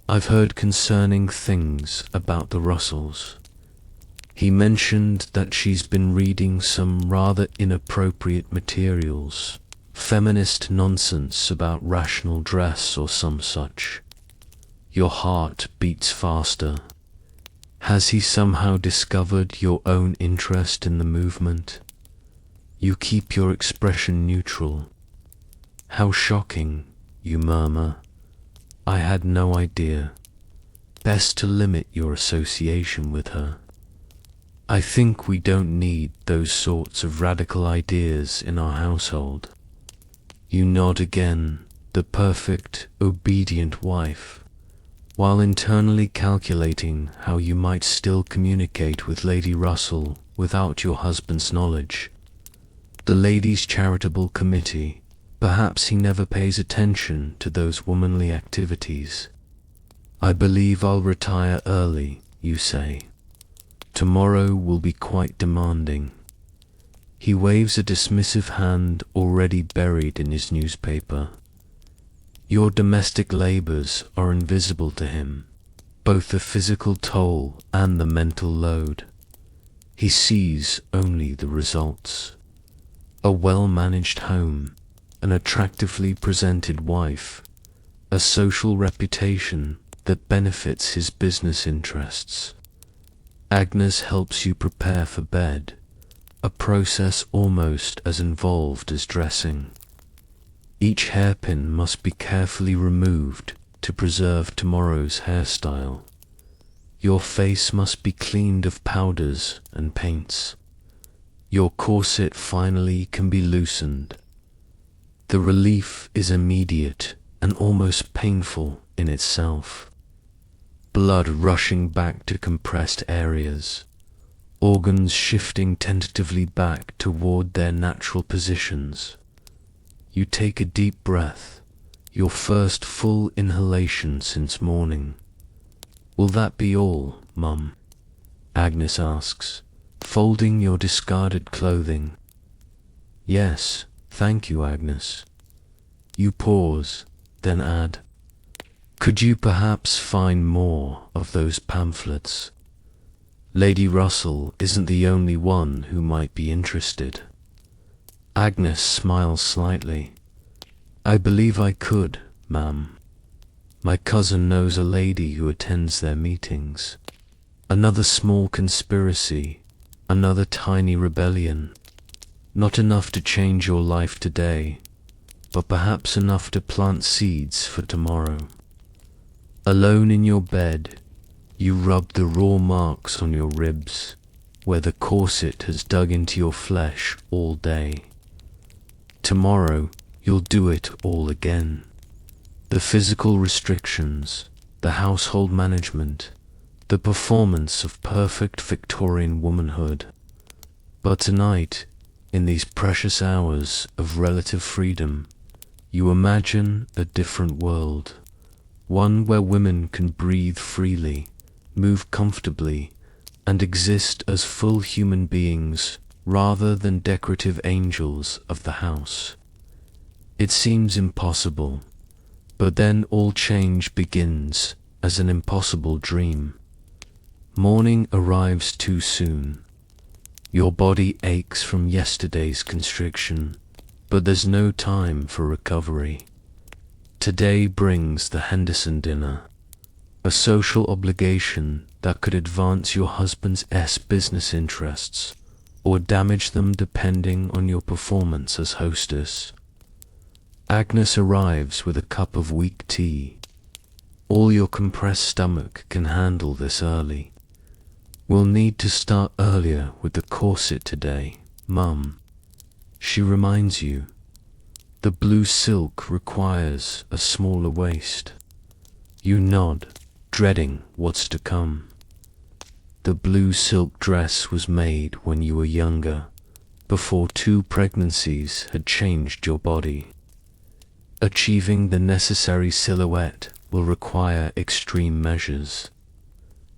I've heard concerning things about the Russells. He mentioned that she's been reading some rather inappropriate materials, feminist nonsense about rational dress or some such. Your heart beats faster. Has he somehow discovered your own interest in the movement? You keep your expression neutral. How shocking, you murmur. I had no idea. Best to limit your association with her. I think we don't need those sorts of radical ideas in our household. You nod again, the perfect, obedient wife, while internally calculating how you might still communicate with Lady Russell without your husband's knowledge. The Ladies' Charitable Committee, perhaps he never pays attention to those womanly activities. I believe I'll retire early, you say. Tomorrow will be quite demanding. He waves a dismissive hand already buried in his newspaper. Your domestic labors are invisible to him, both the physical toll and the mental load. He sees only the results. A well-managed home, an attractively presented wife, a social reputation that benefits his business interests. Agnes helps you prepare for bed, a process almost as involved as dressing. Each hairpin must be carefully removed to preserve tomorrow's hairstyle. Your face must be cleaned of powders and paints. Your corset finally can be loosened. The relief is immediate and almost painful in itself. Blood rushing back to compressed areas, organs shifting tentatively back toward their natural positions. You take a deep breath, your first full inhalation since morning. Will that be all, Mum? Agnes asks, folding your discarded clothing. Yes, thank you, Agnes. You pause, then add, could you perhaps find more of those pamphlets? Lady Russell isn't the only one who might be interested. Agnes smiles slightly. I believe I could, ma'am. My cousin knows a lady who attends their meetings. Another small conspiracy, another tiny rebellion. Not enough to change your life today, but perhaps enough to plant seeds for tomorrow. Alone in your bed, you rub the raw marks on your ribs, where the corset has dug into your flesh all day. Tomorrow, you'll do it all again. The physical restrictions, the household management, the performance of perfect Victorian womanhood. But tonight, in these precious hours of relative freedom, you imagine a different world. One where women can breathe freely, move comfortably, and exist as full human beings rather than decorative angels of the house. It seems impossible, but then all change begins as an impossible dream. Morning arrives too soon. Your body aches from yesterday's constriction, but there's no time for recovery. Today brings the Henderson dinner, a social obligation that could advance your husband's business interests or damage them depending on your performance as hostess. Agnes arrives with a cup of weak tea. All your compressed stomach can handle this early. We'll need to start earlier with the corset today, Mum. She reminds you. The blue silk requires a smaller waist. You nod, dreading what's to come. The blue silk dress was made when you were younger, before 2 pregnancies had changed your body. Achieving the necessary silhouette will require extreme measures.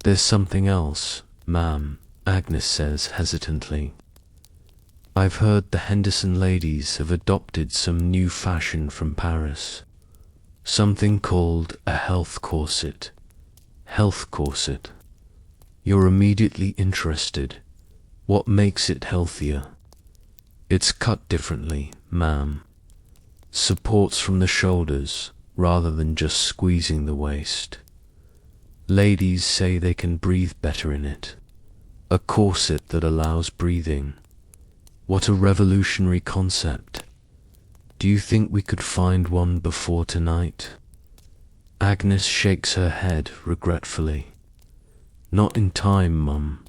There's something else, ma'am, Agnes says hesitantly. I've heard the Henderson ladies have adopted some new fashion from Paris. Something called a health corset. Health corset. You're immediately interested. What makes it healthier? It's cut differently, ma'am. Supports from the shoulders rather than just squeezing the waist. Ladies say they can breathe better in it. A corset that allows breathing. What a revolutionary concept. Do you think we could find one before tonight? Agnes shakes her head regretfully. Not in time, Mum,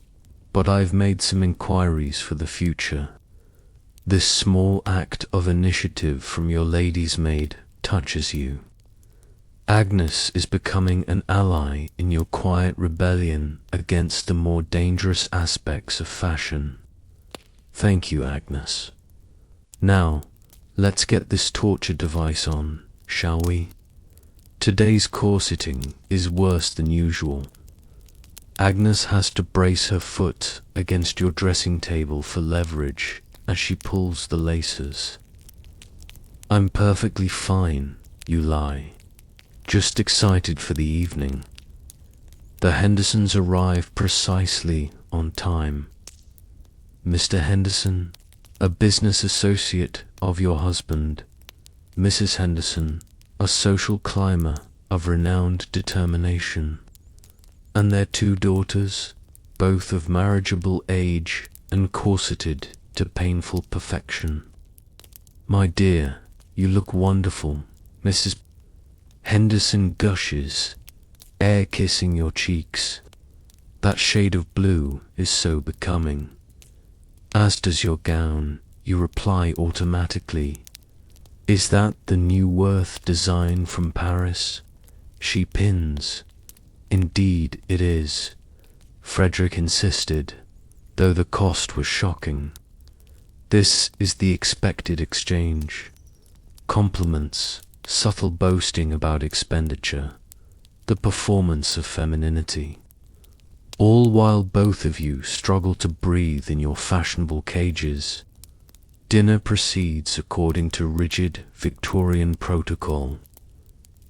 but I've made some inquiries for the future. This small act of initiative from your lady's maid touches you. Agnes is becoming an ally in your quiet rebellion against the more dangerous aspects of fashion. Thank you, Agnes. Now, let's get this torture device on, shall we? Today's corseting is worse than usual. Agnes has to brace her foot against your dressing table for leverage as she pulls the laces. I'm perfectly fine, you lie. Just excited for the evening. The Hendersons arrive precisely on time. Mr. Henderson, a business associate of your husband, Mrs. Henderson, a social climber of renowned determination, and their 2 daughters, both of marriageable age and corseted to painful perfection. My dear, you look wonderful, Mrs. Henderson gushes, air kissing your cheeks. That shade of blue is so becoming. As does your gown, you reply automatically. Is that the new Worth design from Paris? She pins. Indeed it is, Frederick insisted, though the cost was shocking. This is the expected exchange. Compliments, subtle boasting about expenditure, the performance of femininity. All while both of you struggle to breathe in your fashionable cages. Dinner proceeds according to rigid Victorian protocol.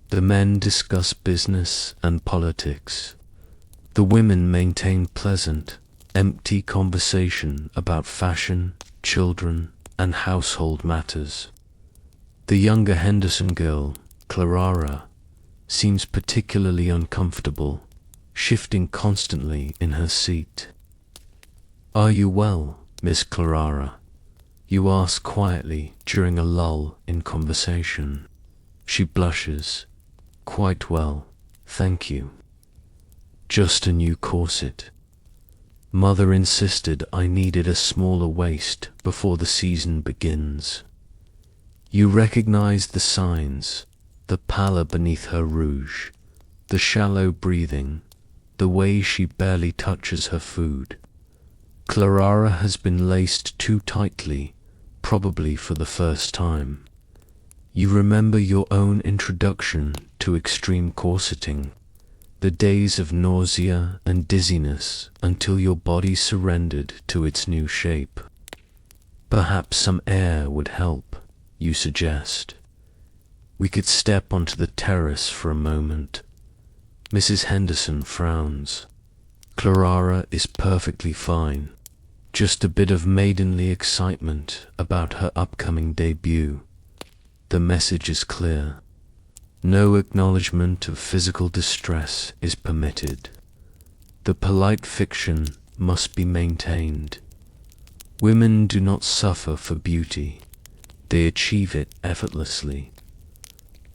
The men discuss business and politics. The women maintain pleasant, empty conversation about fashion, children, and household matters. The younger Henderson girl, Clara, seems particularly uncomfortable, shifting constantly in her seat. Are you well, Miss Clara? You ask quietly during a lull in conversation. She blushes. Quite well, thank you. Just a new corset. Mother insisted I needed a smaller waist before the season begins. You recognize the signs, the pallor beneath her rouge, the shallow breathing, the way she barely touches her food. Clara has been laced too tightly, probably for the first time. You remember your own introduction to extreme corseting, the days of nausea and dizziness until your body surrendered to its new shape. Perhaps some air would help, you suggest. We could step onto the terrace for a moment. Mrs. Henderson frowns. Clara is perfectly fine. Just a bit of maidenly excitement about her upcoming debut. The message is clear. No acknowledgement of physical distress is permitted. The polite fiction must be maintained. Women do not suffer for beauty. They achieve it effortlessly.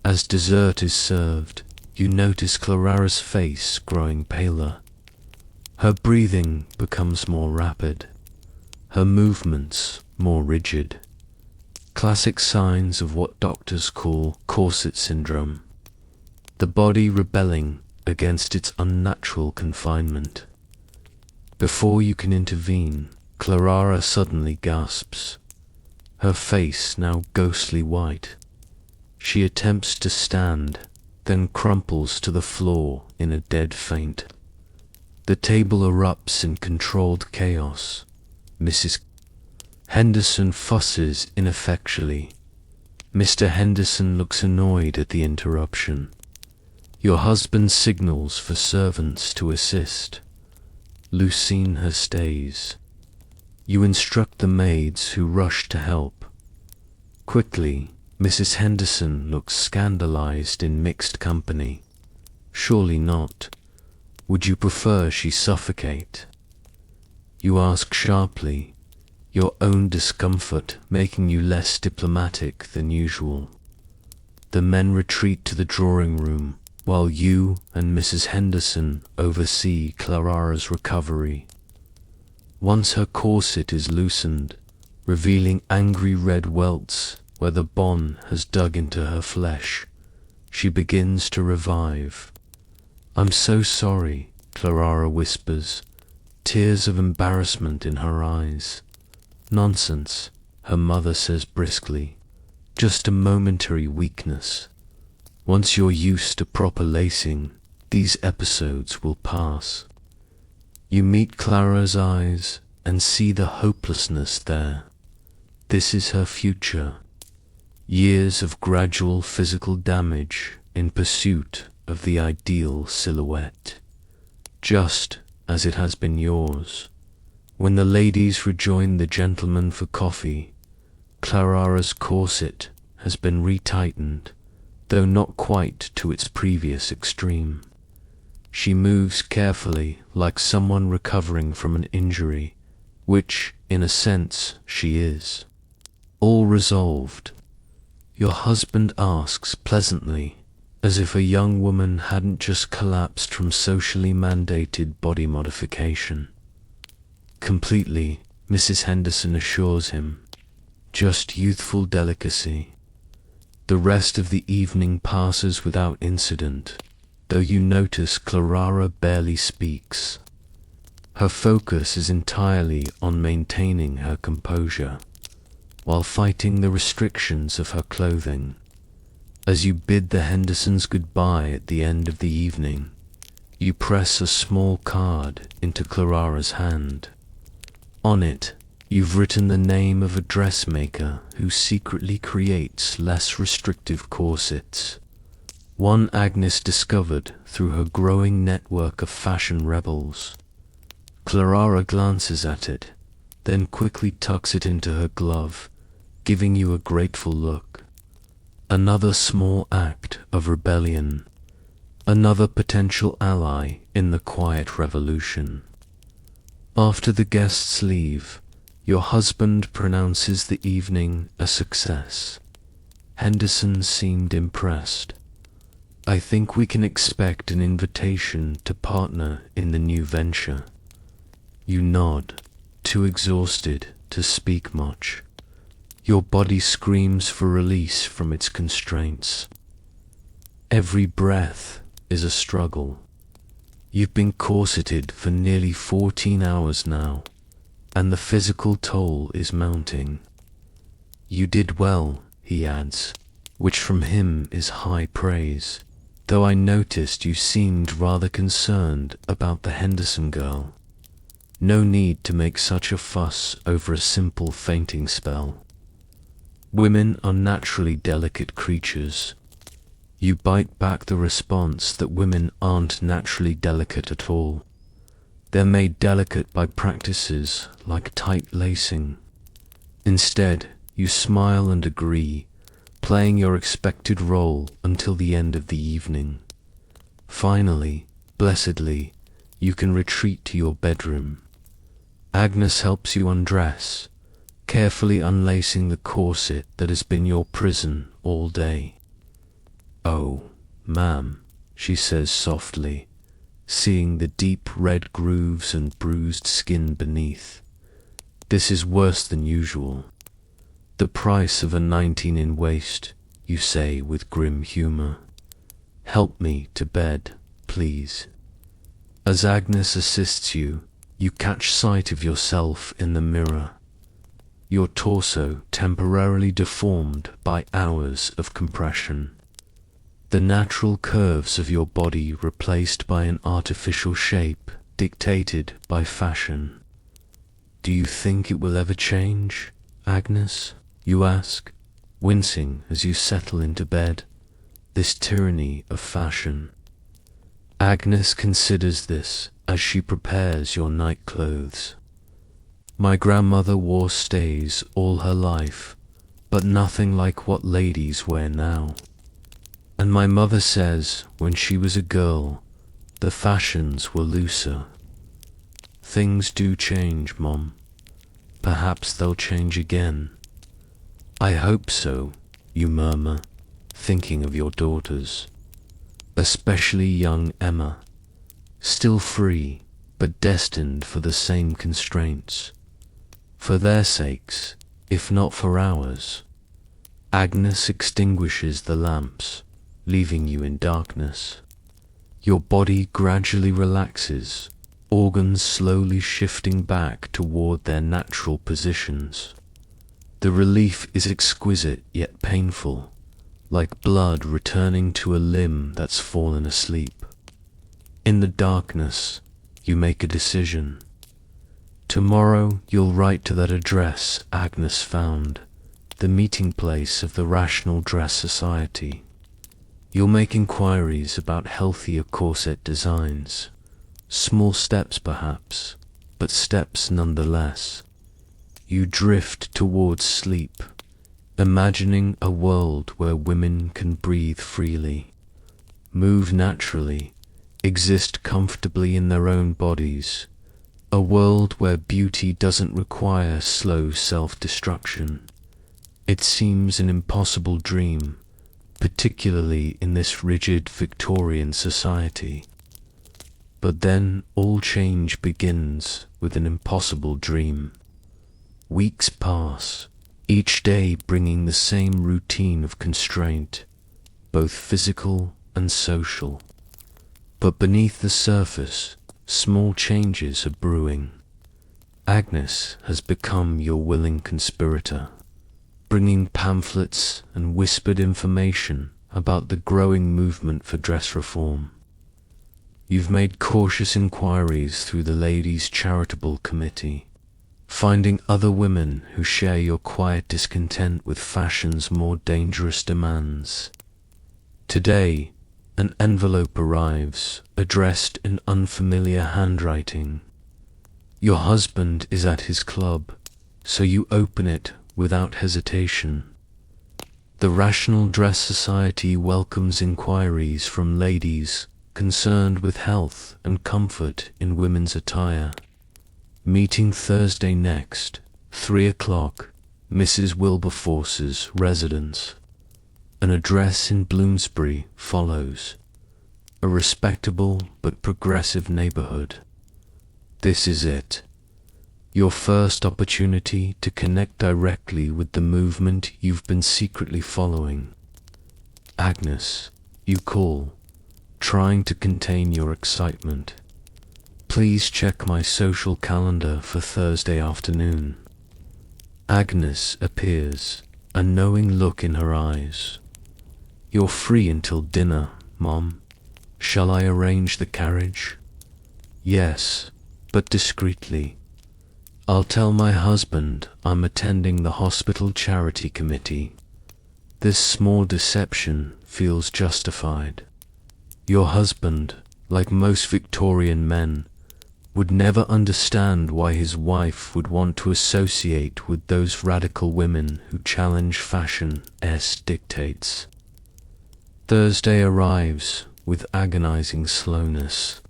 As dessert is served, you notice Clara's face growing paler. Her breathing becomes more rapid. Her movements more rigid. Classic signs of what doctors call corset syndrome. The body rebelling against its unnatural confinement. Before you can intervene, Clara suddenly gasps. Her face now ghostly white. She attempts to stand, then crumples to the floor in a dead faint. The table erupts in controlled chaos. Mrs. Henderson fusses ineffectually. Mr. Henderson looks annoyed at the interruption. Your husband signals for servants to assist. Lucine her stays. You instruct the maids who rush to help. Quickly, Mrs. Henderson looks scandalized in mixed company. Surely not. Would you prefer she suffocate? You ask sharply, your own discomfort making you less diplomatic than usual. The men retreat to the drawing room, while you and Mrs. Henderson oversee Clara's recovery. Once her corset is loosened, revealing angry red welts where the bonne has dug into her flesh, she begins to revive. "I'm so sorry," Clara whispers, tears of embarrassment in her eyes. "Nonsense," her mother says briskly. "Just a momentary weakness. Once you're used to proper lacing, these episodes will pass." You meet Clara's eyes and see the hopelessness there. This is her future. Years of gradual physical damage in pursuit of the ideal silhouette, just as it has been yours. When the ladies rejoin the gentlemen for coffee, Clara's corset has been retightened, though not quite to its previous extreme. She moves carefully, like someone recovering from an injury, which, in a sense, she is. All resolved. Your husband asks pleasantly, as if a young woman hadn't just collapsed from socially mandated body modification. "Completely," Mrs. Henderson assures him. "Just youthful delicacy." The rest of the evening passes without incident, though you notice Clara barely speaks. Her focus is entirely on maintaining her composure, while fighting the restrictions of her clothing. As you bid the Hendersons goodbye at the end of the evening, you press a small card into Clara's hand. On it, you've written the name of a dressmaker who secretly creates less restrictive corsets. One Agnes discovered through her growing network of fashion rebels. Clara glances at it, then quickly tucks it into her glove, giving you a grateful look. Another small act of rebellion, another potential ally in the quiet revolution. After the guests leave, your husband pronounces the evening a success. Henderson seemed impressed. "I think we can expect an invitation to partner in the new venture." You nod, too exhausted to speak much. Your body screams for release from its constraints. Every breath is a struggle. You've been corseted for nearly 14 hours now, and the physical toll is mounting. "You did well," he adds, which from him is high praise, though I noticed you seemed rather concerned about the Henderson girl. No need to make such a fuss over a simple fainting spell. Women are naturally delicate creatures. You bite back the response that women aren't naturally delicate at all. They're made delicate by practices like tight lacing. Instead, you smile and agree, playing your expected role until the end of the evening. Finally, blessedly, you can retreat to your bedroom. Agnes helps you undress, carefully unlacing the corset that has been your prison all day. "Oh, ma'am," she says softly, seeing the deep red grooves and bruised skin beneath. "This is worse than usual." "The price of a 19 in waist," you say with grim humor. "Help me to bed, please." As Agnes assists you, you catch sight of yourself in the mirror. Your torso temporarily deformed by hours of compression. The natural curves of your body replaced by an artificial shape dictated by fashion. "Do you think it will ever change, Agnes?" you ask, wincing as you settle into bed. This tyranny of fashion. Agnes considers this as she prepares your night clothes. "My grandmother wore stays all her life, but nothing like what ladies wear now. And my mother says when she was a girl, the fashions were looser." "Things do change, Mom. Perhaps they'll change again." "I hope so," you murmur, thinking of your daughters. especially young Emma, still free, but destined for the same constraints. For their sakes, if not for ours, Agnes extinguishes the lamps, leaving you in darkness. Your body gradually relaxes, organs slowly shifting back toward their natural positions. The relief is exquisite yet painful, like blood returning to a limb that's fallen asleep. In the darkness, you make a decision. Tomorrow you'll write to that address Agnes found, the meeting place of the Rational Dress Society. You'll make inquiries about healthier corset designs. Small steps perhaps, but steps nonetheless. You drift towards sleep, imagining a world where women can breathe freely, move naturally, exist comfortably in their own bodies, a world where beauty doesn't require slow self-destruction. It seems an impossible dream, particularly in this rigid Victorian society. But then all change begins with an impossible dream. Weeks pass, each day bringing the same routine of constraint, both physical and social. But beneath the surface, small changes are brewing. Agnes has become your willing conspirator, bringing pamphlets and whispered information about the growing movement for dress reform. You've made cautious inquiries through the Ladies' Charitable Committee, finding other women who share your quiet discontent with fashion's more dangerous demands. Today, an envelope arrives, addressed in unfamiliar handwriting. Your husband is at his club, so you open it without hesitation. The Rational Dress Society welcomes inquiries from ladies concerned with health and comfort in women's attire. Meeting Thursday next, 3 o'clock, Mrs. Wilberforce's residence. An address in Bloomsbury follows, a respectable but progressive neighborhood. This is it, your first opportunity to connect directly with the movement you've been secretly following. Agnes, you call, trying to contain your excitement. Please check my social calendar for Thursday afternoon. Agnes appears, a knowing look in her eyes. You're free until dinner, Mom. Shall I arrange the carriage? Yes, but discreetly. I'll tell my husband I'm attending the hospital charity committee. This small deception feels justified. Your husband, like most Victorian men, would never understand why his wife would want to associate with those radical women who challenge fashion's dictates. Thursday arrives with agonizing slowness.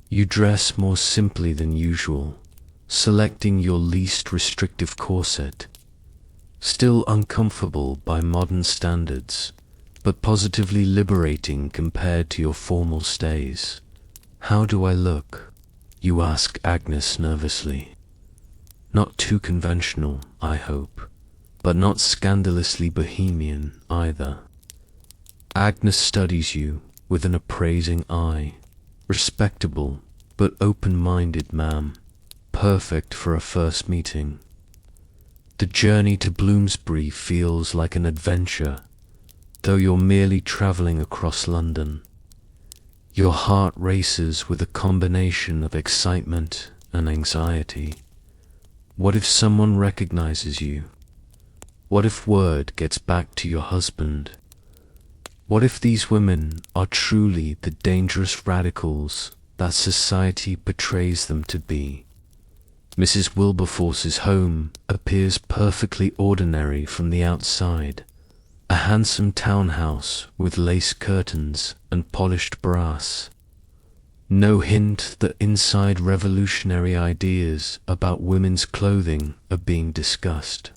You dress more simply than usual, selecting your least restrictive corset. Still uncomfortable by modern standards, but positively liberating compared to your formal stays. How do I look? You ask Agnes nervously. Not too conventional, I hope, but not scandalously bohemian either. Agnes studies you with an appraising eye. Respectable, but open-minded, ma'am. Perfect for a first meeting. The journey to Bloomsbury feels like an adventure, though you're merely travelling across London. Your heart races with a combination of excitement and anxiety. What if someone recognizes you? What if word gets back to your husband? What if these women are truly the dangerous radicals that society portrays them to be? Mrs. Wilberforce's home appears perfectly ordinary from the outside. A handsome townhouse with lace curtains and polished brass. No hint that inside revolutionary ideas about women's clothing are being discussed.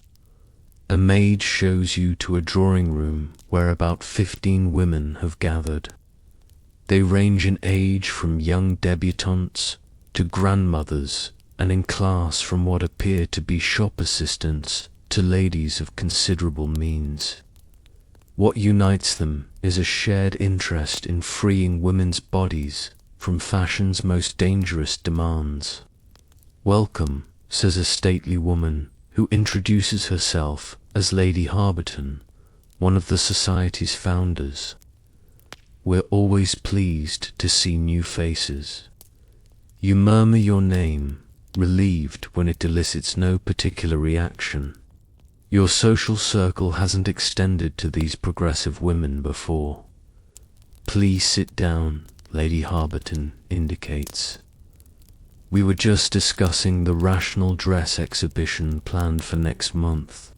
A maid shows you to a drawing room where about 15 women have gathered. They range in age from young debutantes to grandmothers, and in class from what appear to be shop assistants to ladies of considerable means. What unites them is a shared interest in freeing women's bodies from fashion's most dangerous demands. "Welcome," says a stately woman who introduces herself as Lady Harberton, one of the Society's founders. "We're always pleased to see new faces." You murmur your name, relieved when it elicits no particular reaction. Your social circle hasn't extended to these progressive women before. "Please sit down," Lady Harberton indicates. "We were just discussing the rational dress exhibition planned for next month."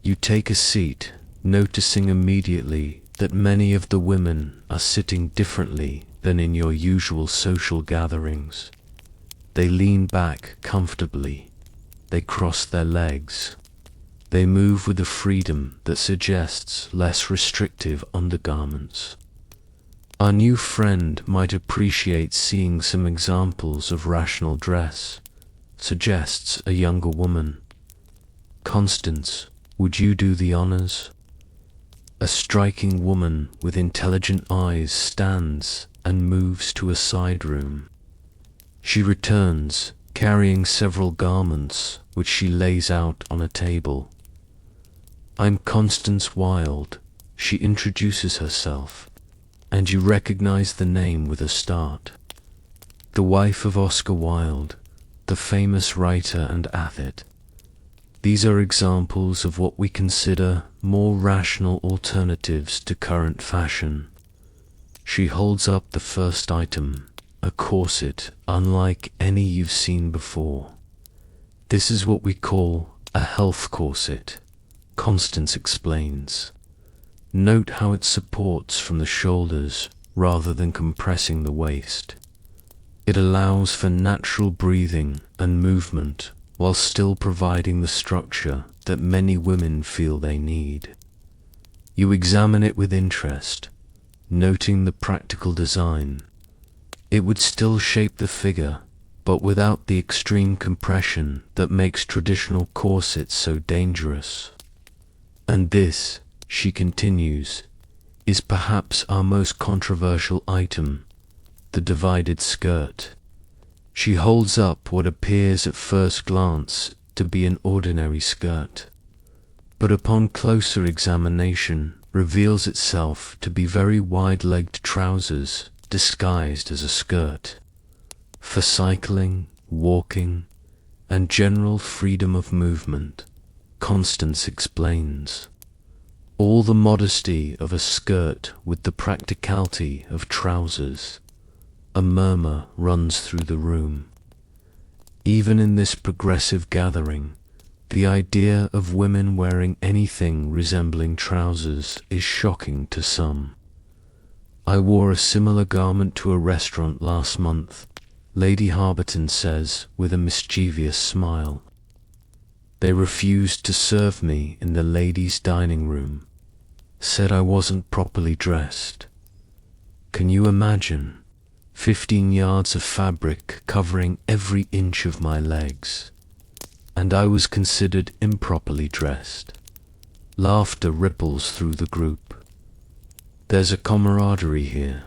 You take a seat, noticing immediately that many of the women are sitting differently than in your usual social gatherings. They lean back comfortably. They cross their legs. They move with a freedom that suggests less restrictive undergarments. Our new friend might appreciate seeing some examples of rational dress, suggests a younger woman. "Constance, would you do the honors?" A striking woman with intelligent eyes stands and moves to a side room. She returns, carrying several garments, which she lays out on a table. "I'm Constance Wilde," she introduces herself, and you recognize the name with a start. The wife of Oscar Wilde, the famous writer and athlete. These are examples of what we consider more rational alternatives to current fashion. She holds up the first item, a corset unlike any you've seen before. "This is what we call a health corset," Constance explains. "Note how it supports from the shoulders rather than compressing the waist. It allows for natural breathing and movement while still providing the structure that many women feel they need." You examine it with interest, noting the practical design. It would still shape the figure, but without the extreme compression that makes traditional corsets so dangerous. "And this," she continues, "is perhaps our most controversial item, the divided skirt." She holds up what appears at first glance to be an ordinary skirt, but upon closer examination reveals itself to be very wide-legged trousers disguised as a skirt. For cycling, walking, and general freedom of movement, Constance explains. All the modesty of a skirt with the practicality of trousers. A murmur runs through the room. Even in this progressive gathering, the idea of women wearing anything resembling trousers is shocking to some. "I wore a similar garment to a restaurant last month," Lady Harberton says with a mischievous smile. "They refused to serve me in the ladies' dining room. Said I wasn't properly dressed. Can you imagine? 15 yards of fabric covering every inch of my legs. And I was considered improperly dressed." Laughter ripples through the group. There's a camaraderie here,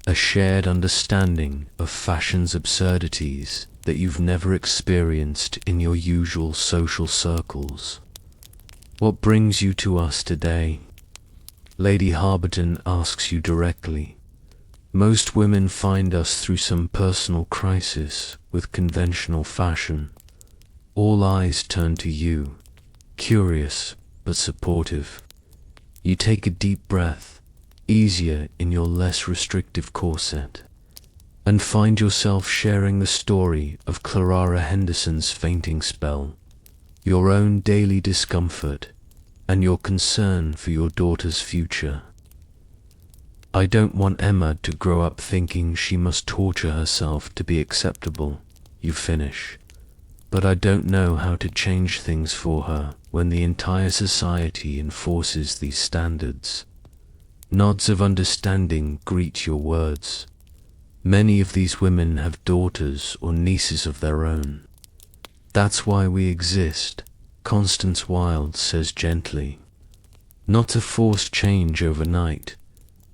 a shared understanding of fashion's absurdities that you've never experienced in your usual social circles. "What brings you to us today?" Lady Harberton asks you directly. Most women find us through some personal crisis with conventional fashion. All eyes turn to you, curious but supportive. You take a deep breath, easier in your less restrictive corset, and find yourself sharing the story of Clara Henderson's fainting spell, your own daily discomfort, and your concern for your daughter's future. "I don't want Emma to grow up thinking she must torture herself to be acceptable," you finish. "But I don't know how to change things for her when the entire society enforces these standards." Nods of understanding greet your words. Many of these women have daughters or nieces of their own. That's why we exist, Constance Wilde says gently. Not to force change overnight,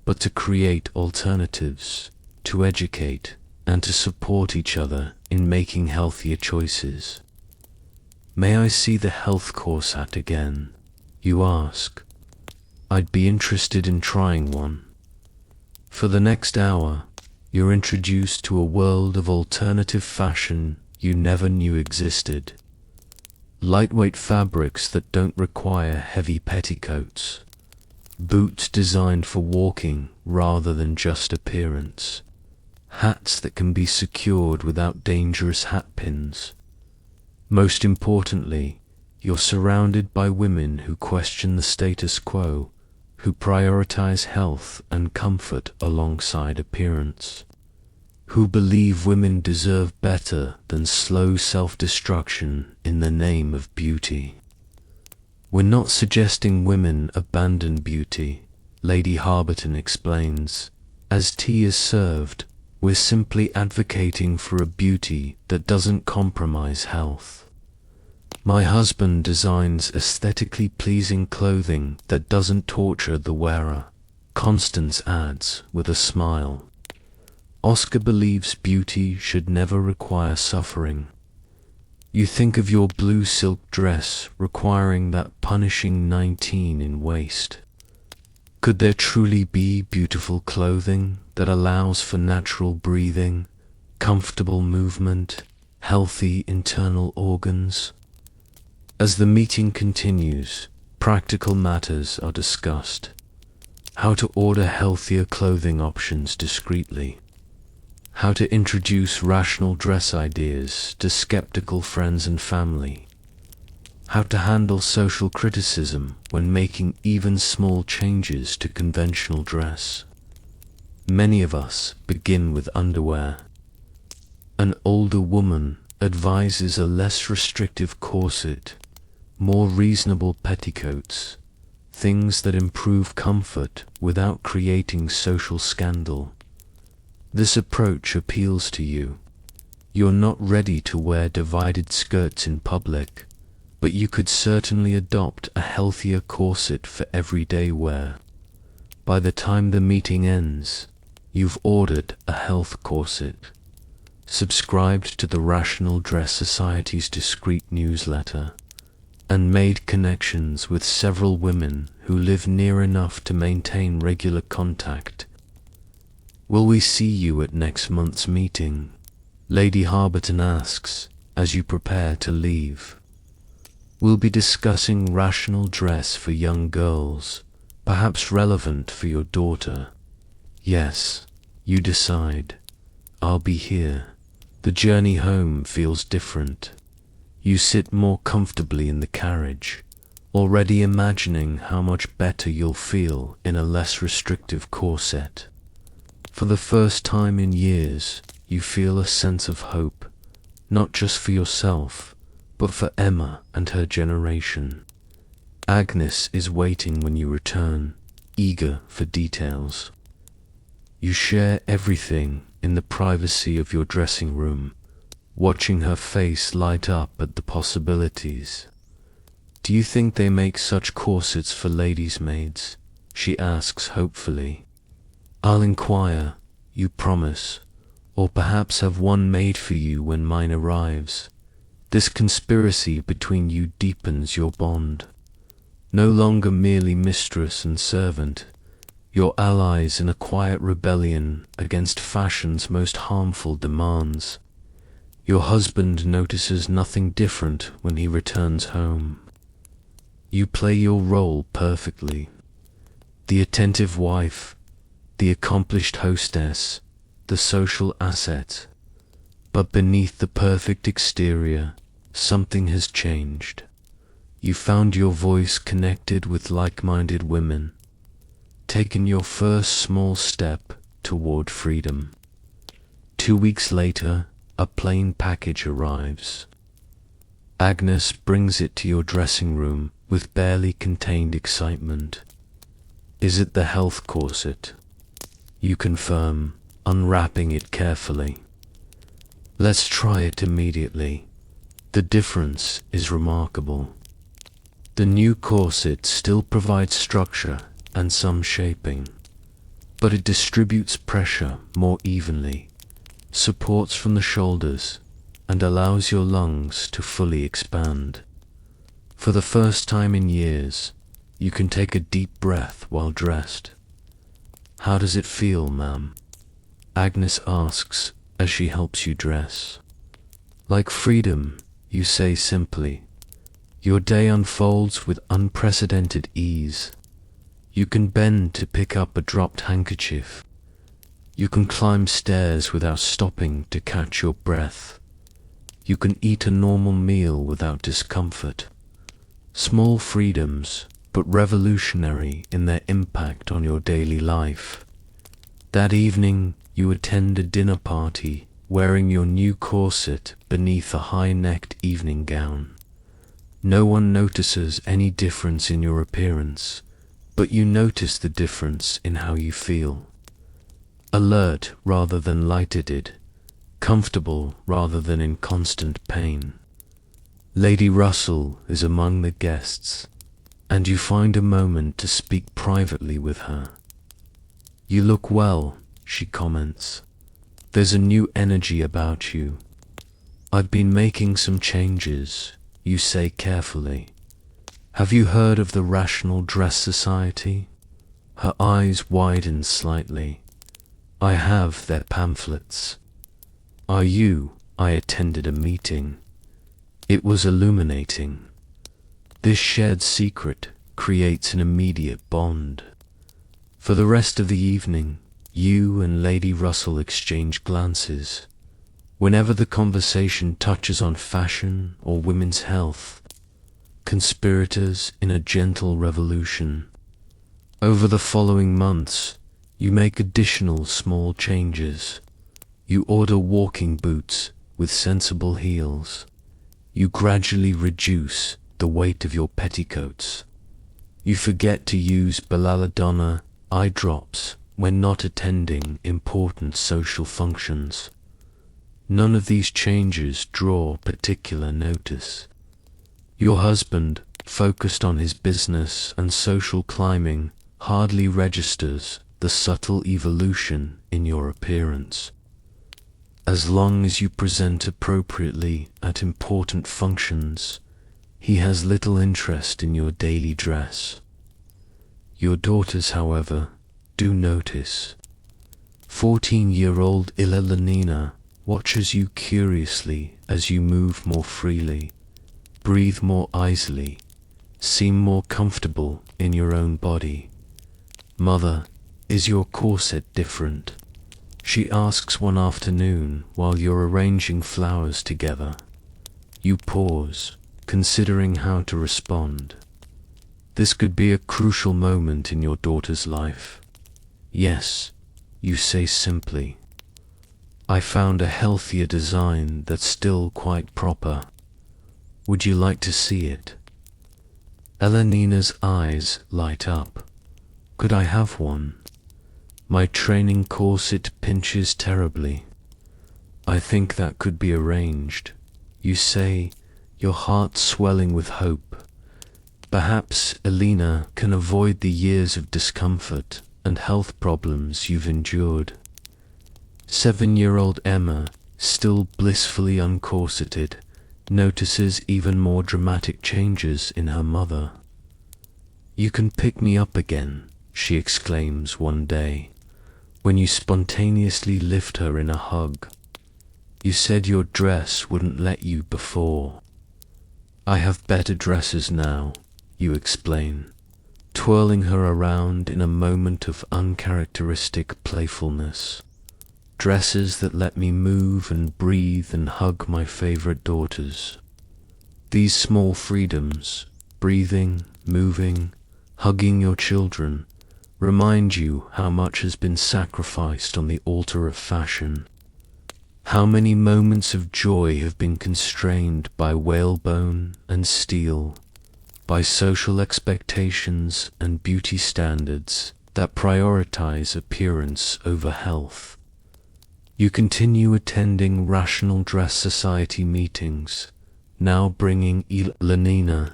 but to create alternatives, to educate, and to support each other in making healthier choices. May I see the health corset again? You ask. I'd be interested in trying one. For the next hour, you're introduced to a world of alternative fashion you never knew existed. Lightweight fabrics that don't require heavy petticoats. Boots designed for walking rather than just appearance. Hats that can be secured without dangerous hat pins. Most importantly, you're surrounded by women who question the status quo, who prioritize health and comfort alongside appearance, who believe women deserve better than slow self-destruction in the name of beauty. We're not suggesting women abandon beauty, Lady Harberton explains. As tea is served, we're simply advocating for a beauty that doesn't compromise health. My husband designs aesthetically pleasing clothing that doesn't torture the wearer, Constance adds with a smile. Oscar believes beauty should never require suffering. You think of your blue silk dress requiring that punishing 19 in waist. Could there truly be beautiful clothing that allows for natural breathing, comfortable movement, healthy internal organs? As the meeting continues, practical matters are discussed. How to order healthier clothing options discreetly. How to introduce rational dress ideas to skeptical friends and family. How to handle social criticism when making even small changes to conventional dress. Many of us begin with underwear. An older woman advises a less restrictive corset, more reasonable petticoats, things that improve comfort without creating social scandal. This approach appeals to you. You're not ready to wear divided skirts in public, but you could certainly adopt a healthier corset for everyday wear. By the time the meeting ends, you've ordered a health corset, subscribed to the Rational Dress Society's discreet newsletter, and made connections with several women who live near enough to maintain regular contact. Will we see you at next month's meeting? Lady Harberton asks, as you prepare to leave. We'll be discussing rational dress for young girls, perhaps relevant for your daughter. Yes, you decide. I'll be here. The journey home feels different. You sit more comfortably in the carriage, already imagining how much better you'll feel in a less restrictive corset. For the first time in years, you feel a sense of hope, not just for yourself, but for Emma and her generation. Agnes is waiting when you return, eager for details. You share everything in the privacy of your dressing room, watching her face light up at the possibilities. Do you think they make such corsets for ladies' maids? She asks hopefully. I'll inquire, you promise, or perhaps have one made for you when mine arrives. This conspiracy between you deepens your bond. No longer merely mistress and servant, you're allies in a quiet rebellion against fashion's most harmful demands. Your husband notices nothing different when he returns home. You play your role perfectly. The attentive wife, the accomplished hostess, the social asset. But beneath the perfect exterior, something has changed. You found your voice connected with like-minded women, taken your first small step toward freedom. 2 weeks later, a plain package arrives. Agnes brings it to your dressing room with barely contained excitement. Is it the health corset? You confirm, unwrapping it carefully. Let's try it immediately. The difference is remarkable. The new corset still provides structure and some shaping, but it distributes pressure more evenly, supports from the shoulders, and allows your lungs to fully expand. For the first time in years, you can take a deep breath while dressed. How does it feel, ma'am? Agnes asks as she helps you dress. Like freedom, you say simply. Your day unfolds with unprecedented ease. You can bend to pick up a dropped handkerchief. You can climb stairs without stopping to catch your breath. You can eat a normal meal without discomfort. Small freedoms, but revolutionary in their impact on your daily life. That evening, you attend a dinner party wearing your new corset beneath a high-necked evening gown. No one notices any difference in your appearance, but you notice the difference in how you feel. Alert rather than lightheaded, comfortable rather than in constant pain. Lady Russell is among the guests, and you find a moment to speak privately with her. You look well, she comments. There's a new energy about you. I've been making some changes, you say carefully. Have you heard of the Rational Dress Society? Her eyes widen slightly. I have their pamphlets. I attended a meeting. It was illuminating. This shared secret creates an immediate bond. For the rest of the evening, you and Lady Russell exchange glances. Whenever the conversation touches on fashion or women's health, conspirators in a gentle revolution. Over the following months, you make additional small changes. You order walking boots with sensible heels. You gradually reduce the weight of your petticoats. You forget to use belladonna eye drops when not attending important social functions. None of these changes draw particular notice. Your husband, focused on his business and social climbing, hardly registers the subtle evolution in your appearance. As long as you present appropriately at important functions, he has little interest in your daily dress. Your daughters, however, do notice. 14-year-old Ilelanina watches you curiously as you move more freely, breathe more easily, seem more comfortable in your own body. Mother, is your corset different? She asks one afternoon while you're arranging flowers together. You pause, considering how to respond. This could be a crucial moment in your daughter's life. Yes, you say simply. I found a healthier design that's still quite proper. Would you like to see it? Elenina's eyes light up. Could I have one? My training corset pinches terribly. I think that could be arranged. You say, your heart swelling with hope. Perhaps Elena can avoid the years of discomfort and health problems you've endured. 7-year-old Emma, still blissfully uncorseted, notices even more dramatic changes in her mother. You can pick me up again, she exclaims one day, when you spontaneously lift her in a hug. You said your dress wouldn't let you before. I have better dresses now, you explain, twirling her around in a moment of uncharacteristic playfulness. Dresses that let me move and breathe and hug my favorite daughters. These small freedoms, breathing, moving, hugging your children, remind you how much has been sacrificed on the altar of fashion. How many moments of joy have been constrained by whalebone and steel. by social expectations and beauty standards that prioritize appearance over health. You continue attending Rational Dress Society meetings, now bringing Lenina.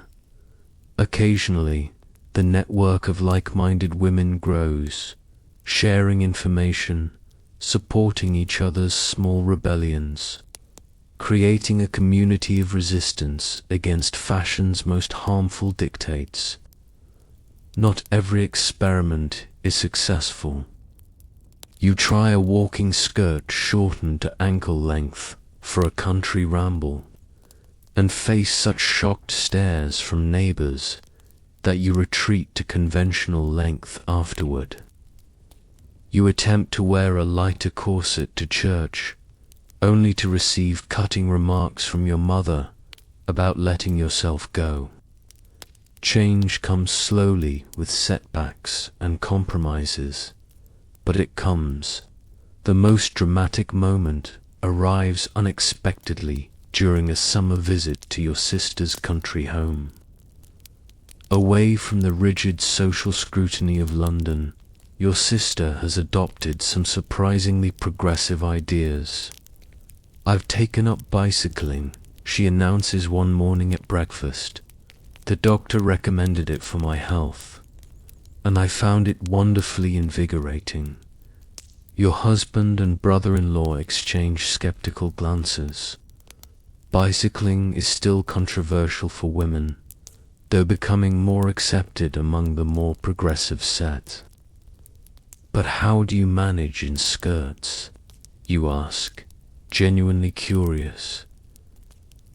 Occasionally, the network of like-minded women grows, sharing information, supporting each other's small rebellions, creating a community of resistance against fashion's most harmful dictates. Not every experiment is successful. You try a walking skirt shortened to ankle length for a country ramble, and face such shocked stares from neighbors that you retreat to conventional length afterward. You attempt to wear a lighter corset to church, only to receive cutting remarks from your mother about letting yourself go. Change comes slowly with setbacks and compromises, but it comes. The most dramatic moment arrives unexpectedly during a summer visit to your sister's country home. Away from the rigid social scrutiny of London, your sister has adopted some surprisingly progressive ideas. "I've taken up bicycling," she announces one morning at breakfast. "The doctor recommended it for my health, and I found it wonderfully invigorating." Your husband and brother-in-law exchange skeptical glances. Bicycling is still controversial for women, though becoming more accepted among the more progressive set. "But how do you manage in skirts?" you ask, genuinely curious.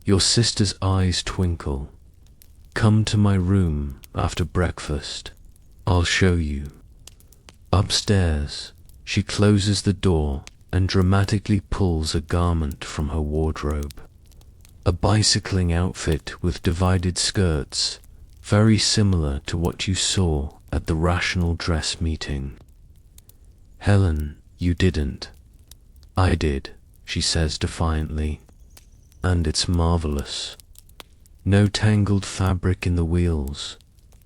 Your sister's eyes twinkle. "Come to my room after breakfast. I'll show you." Upstairs, she closes the door and dramatically pulls a garment from her wardrobe. A bicycling outfit with divided skirts, very similar to what you saw at the Rational Dress meeting. "Helen, you didn't." "I did," she says defiantly. "And it's marvelous. No tangled fabric in the wheels,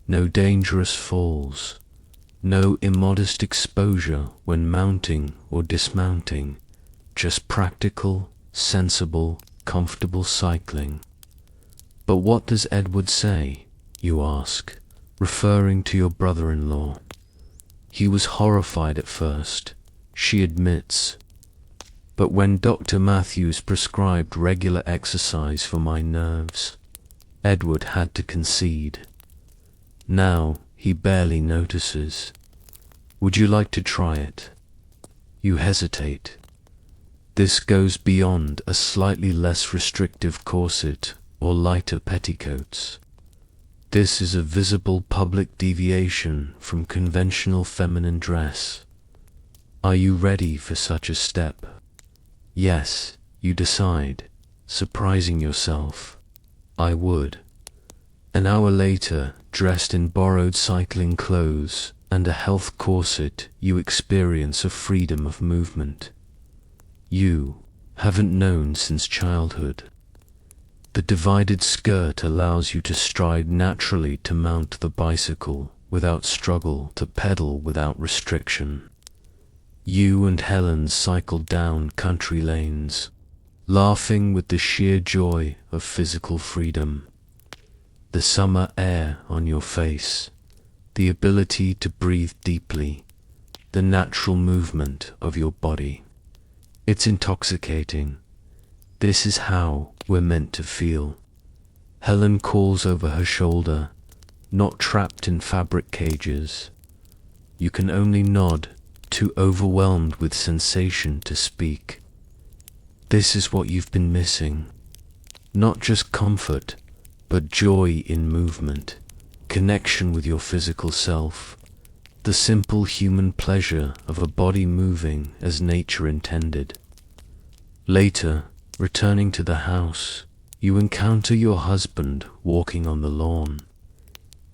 no dangerous falls, no immodest exposure when mounting or dismounting, just practical, sensible, comfortable cycling." "But what does Edward say?" you ask, referring to your brother-in-law. "He was horrified at first," she admits. "But when Dr. Matthews prescribed regular exercise for my nerves, Edward had to concede. Now he barely notices." "Would you like to try it?" You hesitate. This goes beyond a slightly less restrictive corset or lighter petticoats. This is a visible public deviation from conventional feminine dress. Are you ready for such a step? Yes, you decide, surprising yourself. I would. An hour later, dressed in borrowed cycling clothes and a health corset, you experience a freedom of movement you haven't known since childhood. The divided skirt allows you to stride naturally to mount the bicycle without struggle, to pedal without restriction. You and Helen cycle down country lanes, laughing with the sheer joy of physical freedom. The summer air on your face, the ability to breathe deeply, the natural movement of your body. It's intoxicating. This is how we're meant to feel. Helen calls over her shoulder, not trapped in fabric cages. You can only nod, too overwhelmed with sensation to speak. This is what you've been missing. Not just comfort, but joy in movement, connection with your physical self, the simple human pleasure of a body moving as nature intended. Later, returning to the house, you encounter your husband walking on the lawn.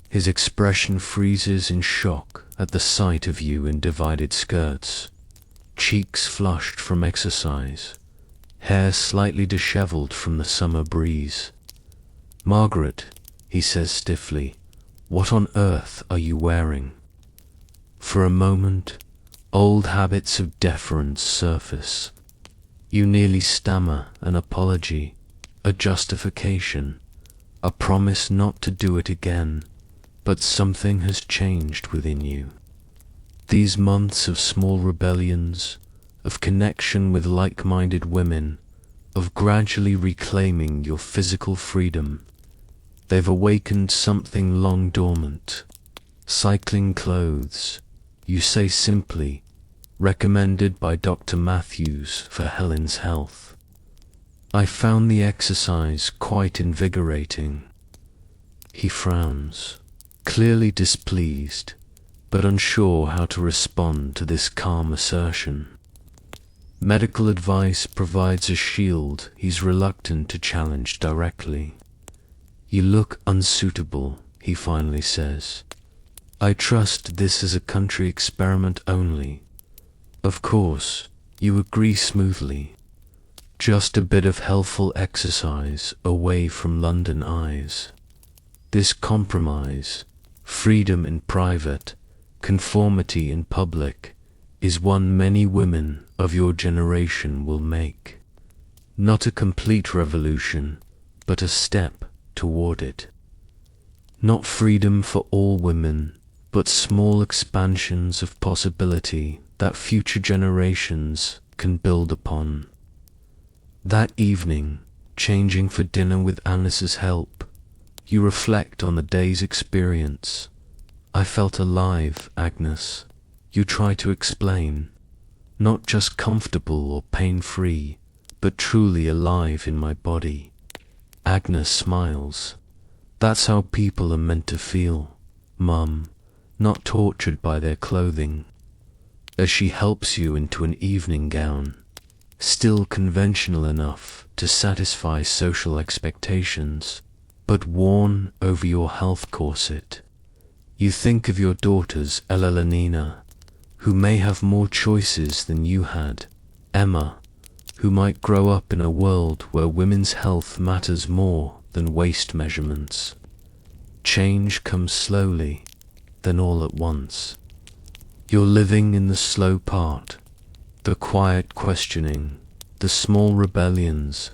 His expression freezes in shock at the sight of you in divided skirts, cheeks flushed from exercise, hair slightly disheveled from the summer breeze. "Margaret, he says stiffly. What on earth are you wearing? For a moment, old habits of deference surface. You nearly stammer an apology, a justification, a promise not to do it again, but something has changed within you. These months of small rebellions, of connection with like-minded women, of gradually reclaiming your physical freedom, they've awakened something long dormant. Cycling clothes, you say simply, recommended by Dr. Matthews for Helen's health. I found the exercise quite invigorating. He frowns, clearly displeased, but unsure how to respond to this calm assertion. Medical advice provides a shield he's reluctant to challenge directly. You look unsuitable, he finally says. I trust this is a country experiment only. Of course, you agree smoothly. Just a bit of healthful exercise away from London eyes. This compromise, freedom in private, conformity in public, is one many women of your generation will make. Not a complete revolution, but a step toward it. Not freedom for all women, but small expansions of possibility that future generations can build upon. That evening, changing for dinner with Alice's help, you reflect on the day's experience. I felt alive, Agnes. You try to explain. Not just comfortable or pain-free, but truly alive in my body. Agnes smiles. That's how people are meant to feel, Mum, not tortured by their clothing. As she helps you into an evening gown, still conventional enough to satisfy social expectations, but worn over your health corset. You think of your daughters, Ella Lenina, who may have more choices than you had, Emma, who might grow up in a world where women's health matters more than waist measurements. Change comes slowly, then all at once. You're living in the slow part, the quiet questioning, the small rebellions,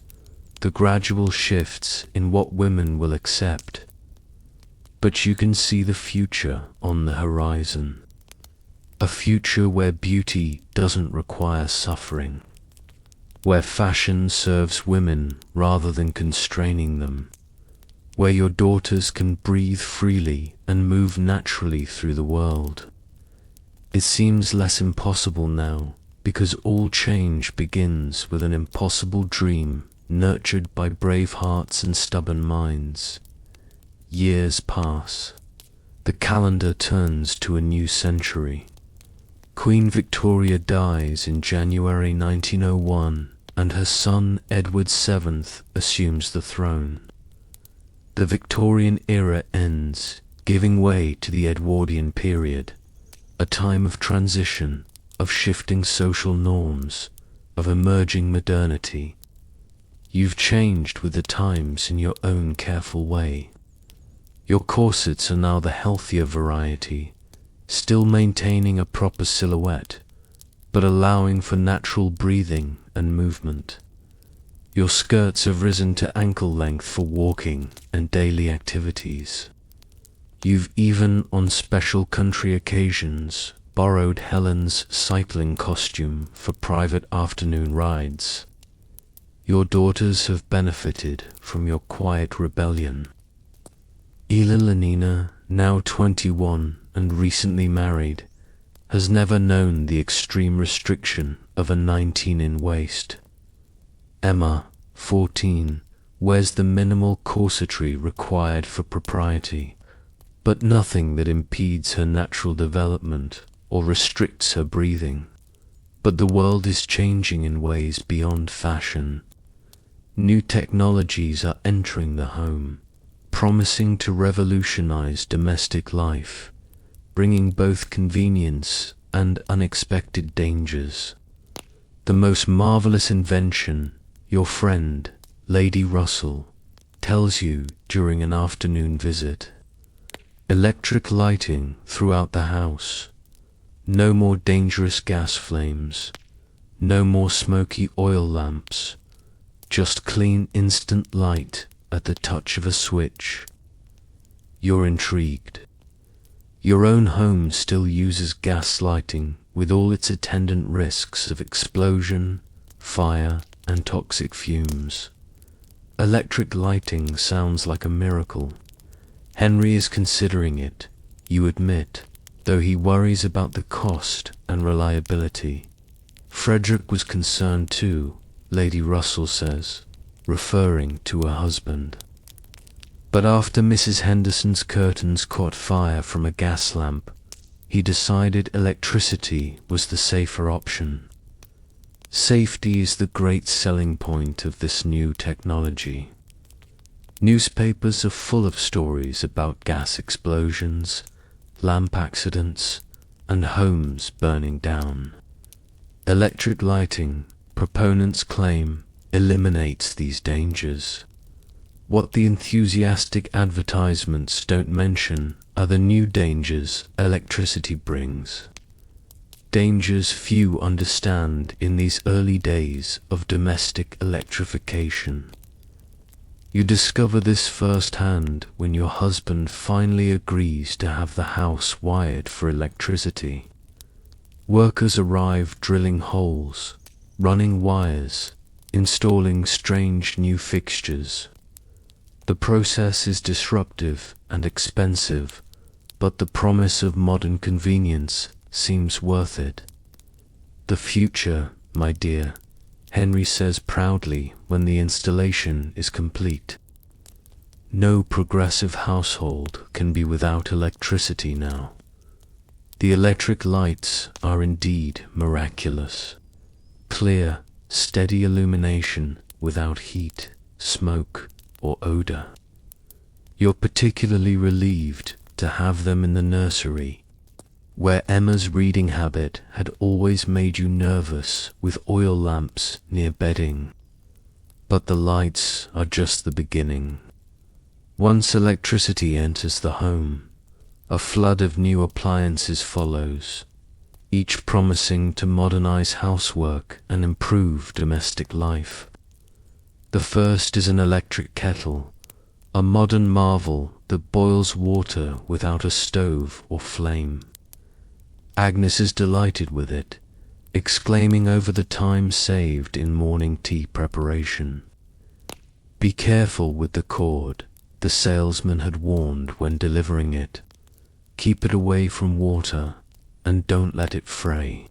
the gradual shifts in what women will accept. But you can see the future on the horizon. A future where beauty doesn't require suffering, where fashion serves women rather than constraining them, where your daughters can breathe freely and move naturally through the world. It seems less impossible now, because all change begins with an impossible dream nurtured by brave hearts and stubborn minds. Years pass. The calendar turns to a new century. Queen Victoria dies in January 1901, and her son Edward VII assumes the throne. The Victorian era ends, giving way to the Edwardian period, a time of transition, of shifting social norms, of emerging modernity. You've changed with the times in your own careful way. Your corsets are now the healthier variety, still maintaining a proper silhouette, but allowing for natural breathing and movement. Your skirts have risen to ankle length for walking and daily activities. You've even, on special country occasions, borrowed Helen's cycling costume for private afternoon rides. Your daughters have benefited from your quiet rebellion. Ella Lenina, now 21 and recently married, has never known the extreme restriction of a 19-in waist. Emma, 14, wears the minimal corsetry required for propriety, but nothing that impedes her natural development or restricts her breathing. But the world is changing in ways beyond fashion. New technologies are entering the home, promising to revolutionize domestic life, bringing both convenience and unexpected dangers. The most marvelous invention, your friend, Lady Russell, tells you during an afternoon visit. Electric lighting throughout the house. No more dangerous gas flames. No more smoky oil lamps. Just clean instant light at the touch of a switch. You're intrigued. Your own home still uses gas lighting with all its attendant risks of explosion, fire, and toxic fumes. Electric lighting sounds like a miracle. Henry is considering it, you admit, though he worries about the cost and reliability. Frederick was concerned too, Lady Russell says, referring to her husband. But after Mrs. Henderson's curtains caught fire from a gas lamp, he decided electricity was the safer option. Safety is the great selling point of this new technology. Newspapers are full of stories about gas explosions, lamp accidents, and homes burning down. Electric lighting, proponents claim, eliminates these dangers. What the enthusiastic advertisements don't mention are the new dangers electricity brings. Dangers few understand in these early days of domestic electrification. You discover this firsthand when your husband finally agrees to have the house wired for electricity. Workers arrive drilling holes, running wires, installing strange new fixtures. The process is disruptive and expensive, but the promise of modern convenience seems worth it. The future, my dear, Henry says proudly when the installation is complete. No progressive household can be without electricity now. The electric lights are indeed miraculous. Clear, steady illumination without heat, smoke, or odor. You're particularly relieved to have them in the nursery, where Emma's reading habit had always made you nervous with oil lamps near bedding. But the lights are just the beginning. Once electricity enters the home, a flood of new appliances follows, each promising to modernize housework and improve domestic life. The first is an electric kettle, a modern marvel that boils water without a stove or flame. Agnes is delighted with it, exclaiming over the time saved in morning tea preparation. Be careful with the cord, the salesman had warned when delivering it. Keep it away from water, and don't let it fray.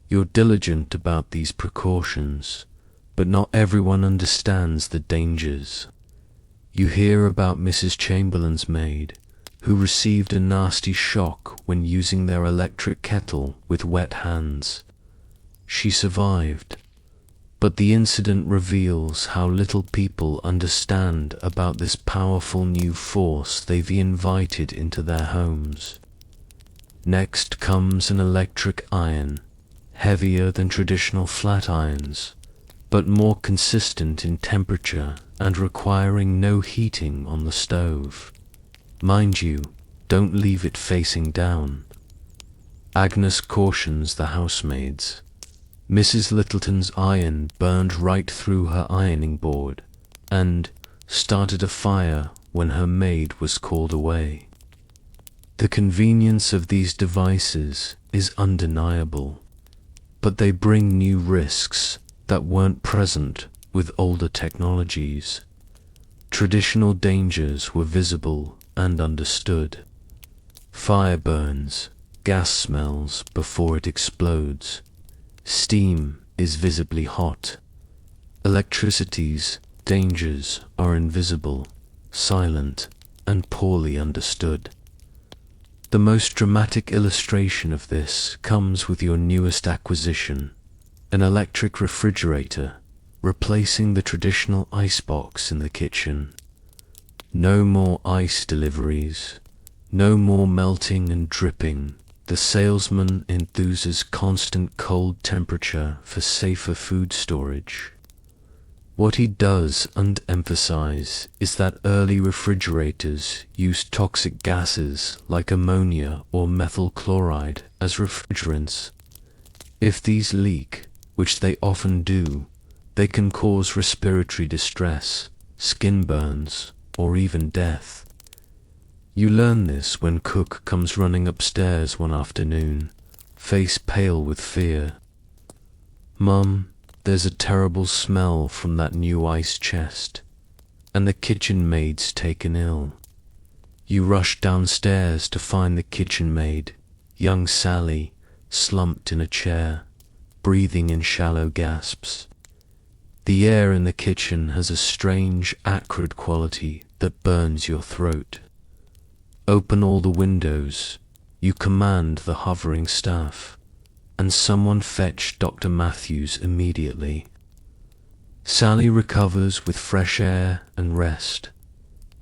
You're diligent about these precautions, but not everyone understands the dangers. You hear about Mrs. Chamberlain's maid, who received a nasty shock when using their electric kettle with wet hands. She survived, but the incident reveals how little people understand about this powerful new force they've invited into their homes. Next comes an electric iron, heavier than traditional flat irons, but more consistent in temperature and requiring no heating on the stove. Mind you, don't leave it facing down. Agnes cautions the housemaids. Mrs. Littleton's iron burned right through her ironing board and started a fire when her maid was called away. The convenience of these devices is undeniable, but they bring new risks that weren't present with older technologies. Traditional dangers were visible and understood. Fire burns, gas smells before it explodes. Steam is visibly hot. Electricity's dangers are invisible, silent, and poorly understood. The most dramatic illustration of this comes with your newest acquisition, an electric refrigerator, replacing the traditional icebox in the kitchen. No more ice deliveries, no more melting and dripping. The salesman enthuses constant cold temperature for safer food storage. What he does emphasize is that early refrigerators used toxic gases like ammonia or methyl chloride as refrigerants. If these leak, which they often do, they can cause respiratory distress, skin burns, or even death. You learn this when Cook comes running upstairs one afternoon, face pale with fear. "Mum, there's a terrible smell from that new ice chest, and the kitchen maid's taken ill." You rush downstairs to find the kitchen maid, young Sally, slumped in a chair, breathing in shallow gasps. The air in the kitchen has a strange, acrid quality that burns your throat. Open all the windows, you command the hovering staff, and someone fetch Dr. Matthews immediately. Sally recovers with fresh air and rest,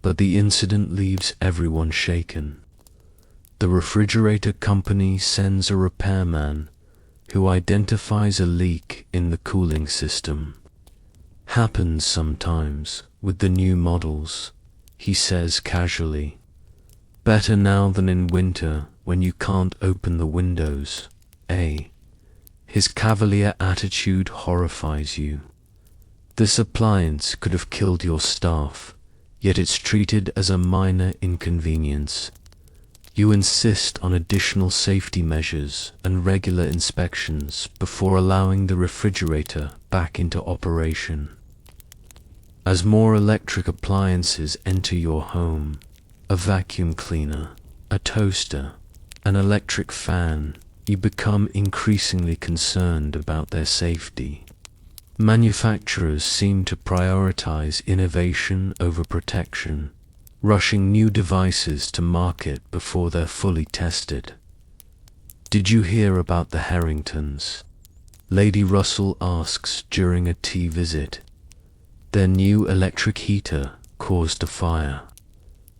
but the incident leaves everyone shaken. The refrigerator company sends a repairman who identifies a leak in the cooling system. "Happens sometimes with the new models," he says casually. "Better now than in winter when you can't open the windows, eh?" His cavalier attitude horrifies you. This appliance could have killed your staff, yet it's treated as a minor inconvenience. You insist on additional safety measures and regular inspections before allowing the refrigerator back into operation. As more electric appliances enter your home, a vacuum cleaner, a toaster, an electric fan, you become increasingly concerned about their safety. Manufacturers seem to prioritize innovation over protection, rushing new devices to market before they're fully tested. "Did you hear about the Harringtons?" Lady Russell asks during a tea visit. "Their new electric heater caused a fire.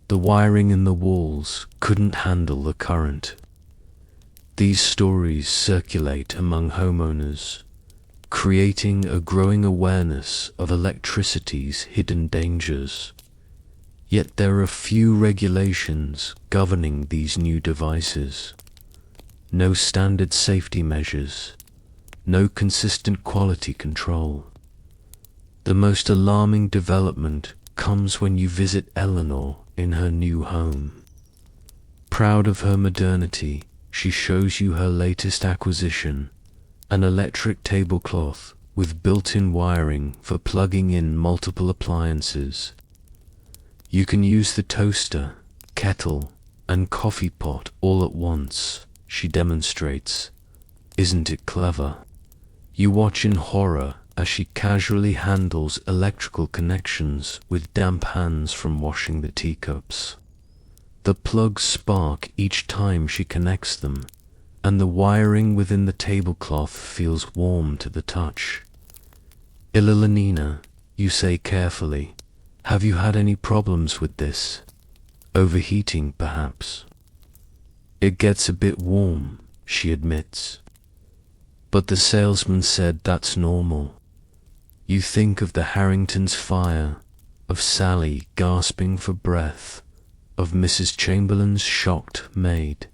The wiring in the walls couldn't handle the current." These stories circulate among homeowners, creating a growing awareness of electricity's hidden dangers. Yet there are few regulations governing these new devices. No standard safety measures, no consistent quality control. The most alarming development comes when you visit Eleanor in her new home. Proud of her modernity, she shows you her latest acquisition, an electric tablecloth with built-in wiring for plugging in multiple appliances. You can use the toaster, kettle, and coffee pot all at once, she demonstrates. Isn't it clever? You watch in horror as she casually handles electrical connections with damp hands from washing the teacups. The plugs spark each time she connects them, and the wiring within the tablecloth feels warm to the touch. "Ilalina," you say carefully, "have you had any problems with this? Overheating, perhaps?" "It gets a bit warm," she admits. But the salesman said that's normal. You think of the Harringtons' fire, of Sally gasping for breath, of Mrs. Chamberlain's shocked maid.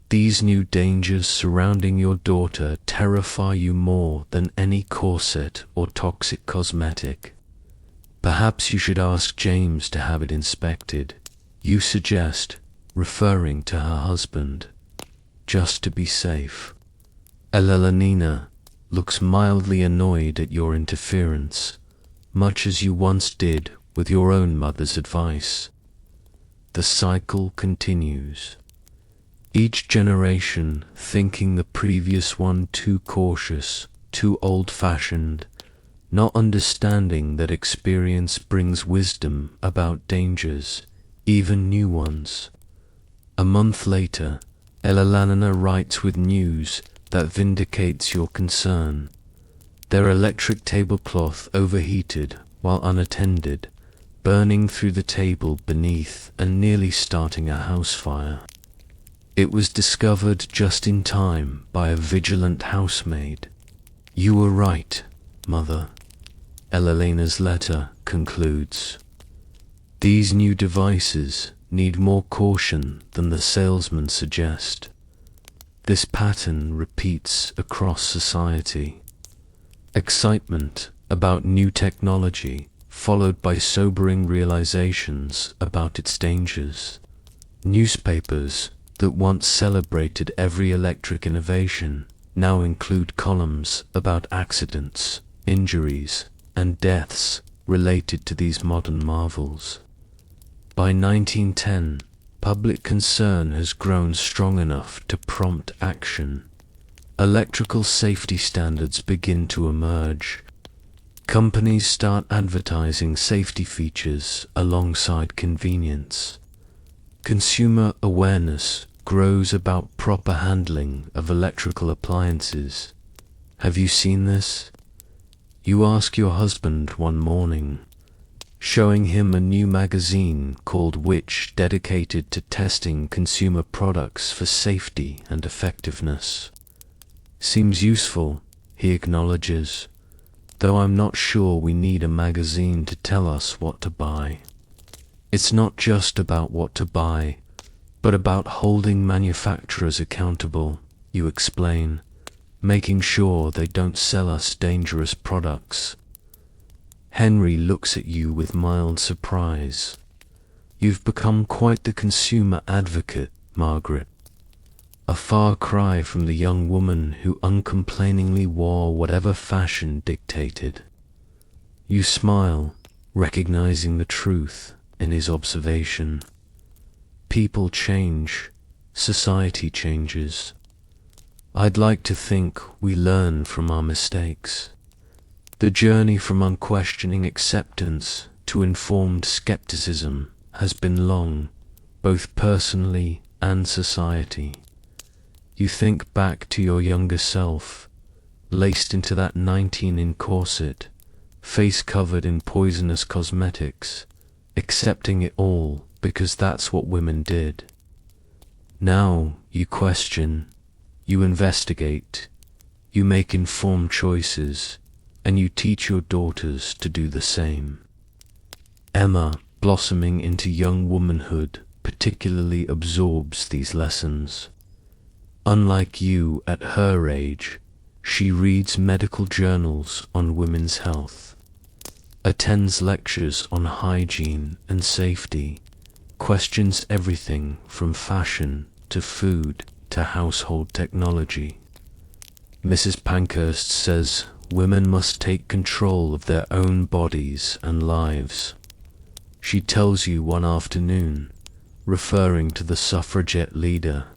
These new dangers surrounding your daughter terrify you more than any corset or toxic cosmetic. "Perhaps you should ask James to have it inspected," you suggest, referring to her husband, "just to be safe." Eleanina looks mildly annoyed at your interference, much as you once did with your own mother's advice. The cycle continues. Each generation thinking the previous one too cautious, too old-fashioned, not understanding that experience brings wisdom about dangers, even new ones. A month later, Eleanina writes with news that vindicates your concern. Their electric tablecloth overheated while unattended, burning through the table beneath and nearly starting a house fire. It was discovered just in time by a vigilant housemaid. "You were right, Mother." Elena's letter concludes. These new devices need more caution than the salesmen suggest. This pattern repeats across society. Excitement about new technology, followed by sobering realizations about its dangers. Newspapers that once celebrated every electric innovation now include columns about accidents, injuries, and deaths related to these modern marvels. By 1910, public concern has grown strong enough to prompt action. Electrical safety standards begin to emerge. Companies start advertising safety features alongside convenience. Consumer awareness grows about proper handling of electrical appliances. Have you seen this? You ask your husband one morning, showing him a new magazine called Which, dedicated to testing consumer products for safety and effectiveness. Seems useful, he acknowledges, though I'm not sure we need a magazine to tell us what to buy. It's not just about what to buy, but about holding manufacturers accountable, you explain, making sure they don't sell us dangerous products. Henry looks at you with mild surprise. You've become quite the consumer advocate, Margaret. A far cry from the young woman who uncomplainingly wore whatever fashion dictated. You smile, recognizing the truth in his observation. People change, society changes. I'd like to think we learn from our mistakes. The journey from unquestioning acceptance to informed skepticism has been long, both personally and society. You think back to your younger self, laced into that 19-inch corset, face covered in poisonous cosmetics, accepting it all because that's what women did. Now you question, you investigate, you make informed choices, and you teach your daughters to do the same. Emma, blossoming into young womanhood, particularly absorbs these lessons. Unlike you at her age, she reads medical journals on women's health, attends lectures on hygiene and safety, questions everything from fashion to food to household technology. Mrs. Pankhurst says women must take control of their own bodies and lives. She tells you one afternoon, referring to the suffragette leader,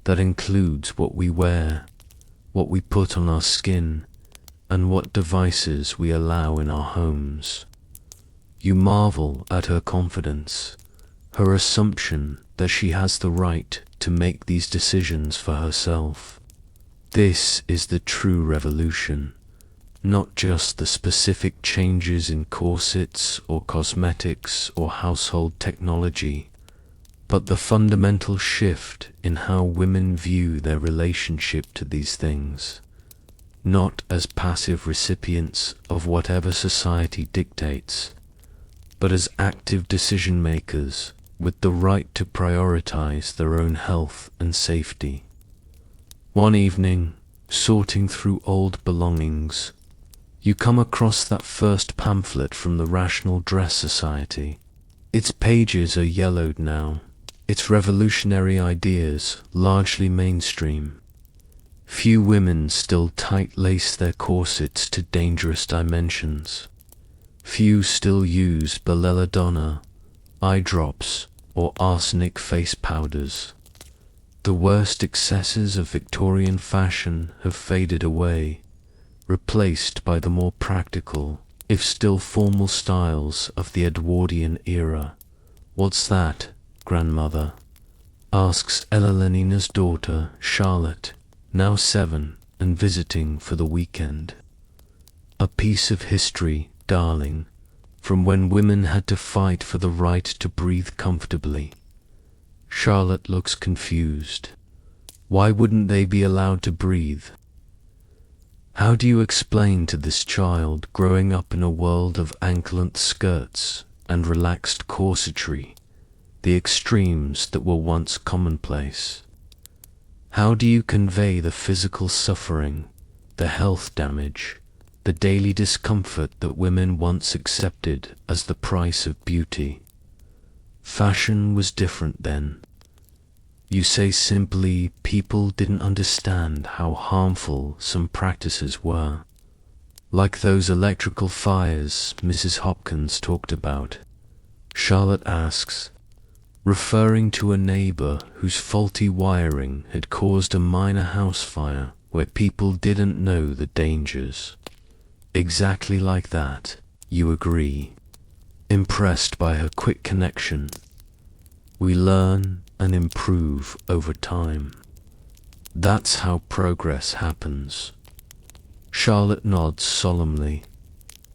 that includes what we wear, what we put on our skin, and what devices we allow in our homes. You marvel at her confidence, her assumption that she has the right to make these decisions for herself. This is the true revolution, not just the specific changes in corsets or cosmetics or household technology, but the fundamental shift in how women view their relationship to these things. Not as passive recipients of whatever society dictates, but as active decision makers with the right to prioritize their own health and safety. One evening, sorting through old belongings, you come across that first pamphlet from the Rational Dress Society. Its pages are yellowed now, its revolutionary ideas largely mainstream. Few women still tight-lace their corsets to dangerous dimensions. Few still use belladonna, eye drops, or arsenic face powders. The worst excesses of Victorian fashion have faded away, replaced by the more practical, if still formal styles of the Edwardian era. "What's that, grandmother?" asks Elena's daughter, Charlotte, now 7 and visiting for the weekend. "A piece of history, darling, from when women had to fight for the right to breathe comfortably." Charlotte looks confused. Why wouldn't they be allowed to breathe? How do you explain to this child growing up in a world of ankle-length skirts and relaxed corsetry the extremes that were once commonplace? How do you convey the physical suffering, the health damage, the daily discomfort that women once accepted as the price of beauty? Fashion was different then. You say simply people didn't understand how harmful some practices were, like those electrical fires Mrs. Hopkins talked about. Charlotte asks, referring to a neighbor whose faulty wiring had caused a minor house fire where people didn't know the dangers. Exactly like that, you agree, impressed by her quick connection. We learn and improve over time. That's how progress happens. Charlotte nods solemnly,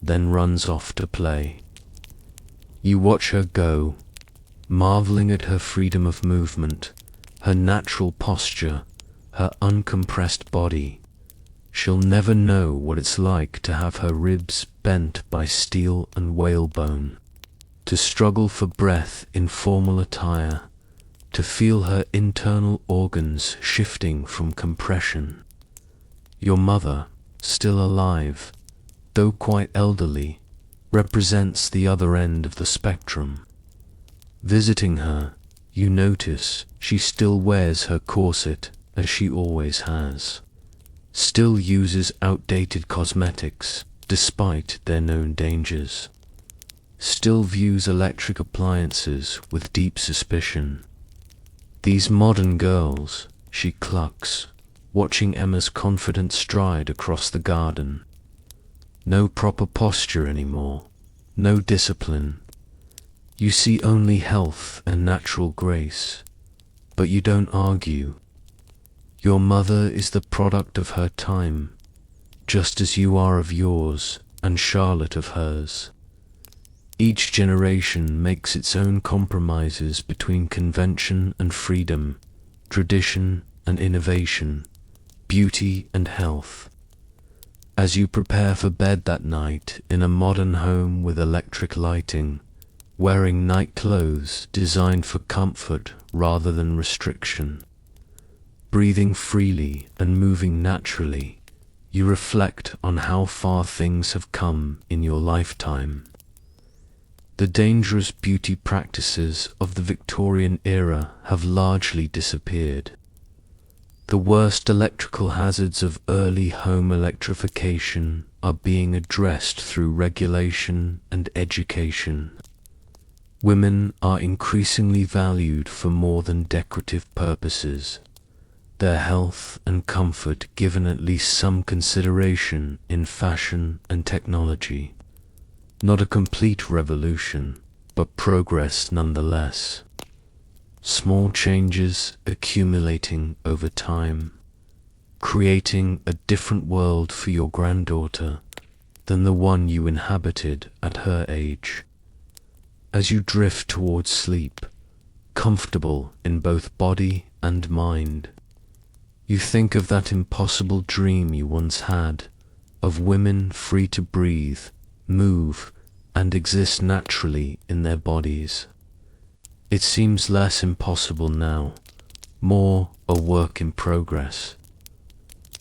then runs off to play. You watch her go, marveling at her freedom of movement, her natural posture, her uncompressed body. She'll never know what it's like to have her ribs bent by steel and whalebone, to struggle for breath in formal attire, to feel her internal organs shifting from compression. Your mother, still alive, though quite elderly, represents the other end of the spectrum. Visiting her, you notice she still wears her corset as she always has, still uses outdated cosmetics despite their known dangers, still views electric appliances with deep suspicion. These modern girls, she clucks, watching Emma's confident stride across the garden. No proper posture anymore, no discipline. You see only health and natural grace, but you don't argue. Your mother is the product of her time, just as you are of yours and Charlotte of hers. Each generation makes its own compromises between convention and freedom, tradition and innovation, beauty and health. As you prepare for bed that night in a modern home with electric lighting, wearing night clothes designed for comfort rather than restriction, breathing freely and moving naturally, you reflect on how far things have come in your lifetime. The dangerous beauty practices of the Victorian era have largely disappeared. The worst electrical hazards of early home electrification are being addressed through regulation and education. Women are increasingly valued for more than decorative purposes, their health and comfort given at least some consideration in fashion and technology. Not a complete revolution, but progress nonetheless. Small changes accumulating over time, creating a different world for your granddaughter than the one you inhabited at her age. As you drift towards sleep, comfortable in both body and mind, you think of that impossible dream you once had, of women free to breathe, move, and exist naturally in their bodies. It seems less impossible now, more a work in progress.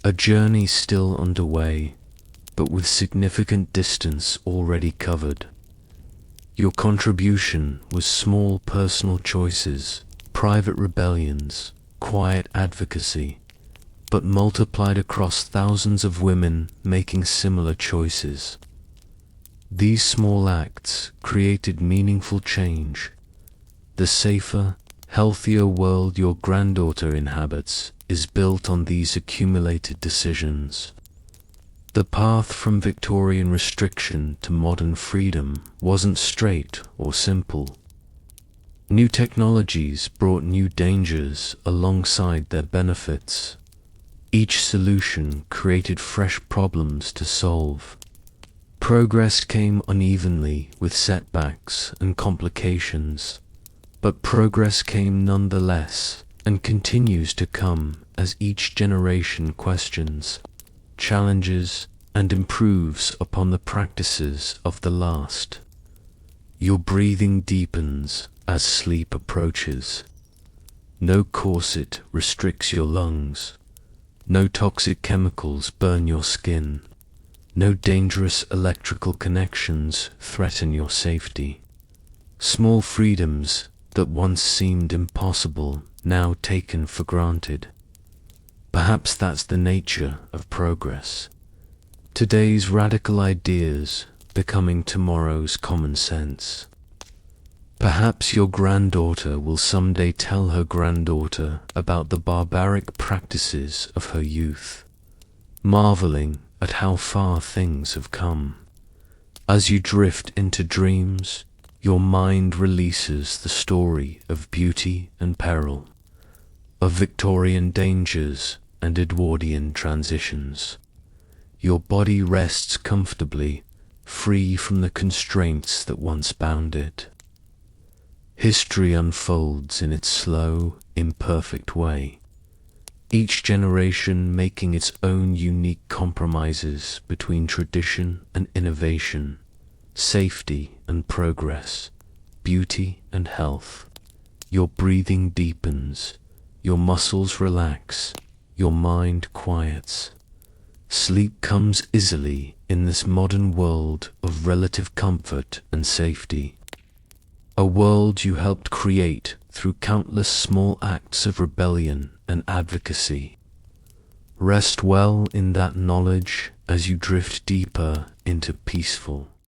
A journey still underway, but with significant distance already covered. Your contribution was small personal choices, private rebellions, quiet advocacy, but multiplied across thousands of women making similar choices. These small acts created meaningful change. The safer, healthier world your granddaughter inhabits is built on these accumulated decisions. The path from Victorian restriction to modern freedom wasn't straight or simple. New technologies brought new dangers alongside their benefits. Each solution created fresh problems to solve. Progress came unevenly with setbacks and complications, but progress came nonetheless and continues to come as each generation questions, challenges, and improves upon the practices of the last. Your breathing deepens as sleep approaches. No corset restricts your lungs. No toxic chemicals burn your skin. No dangerous electrical connections threaten your safety. Small freedoms that once seemed impossible, now taken for granted. Perhaps that's the nature of progress. Today's radical ideas becoming tomorrow's common sense. Perhaps your granddaughter will someday tell her granddaughter about the barbaric practices of her youth, marveling at how far things have come. As you drift into dreams, your mind releases the story of beauty and peril, of Victorian dangers and Edwardian transitions. Your body rests comfortably, free from the constraints that once bound it. History unfolds in its slow, imperfect way, each generation making its own unique compromises between tradition and innovation, safety and progress, beauty and health. Your breathing deepens, your muscles relax, your mind quiets. Sleep comes easily in this modern world of relative comfort and safety. A world you helped create through countless small acts of rebellion and advocacy. Rest well in that knowledge as you drift deeper into peaceful,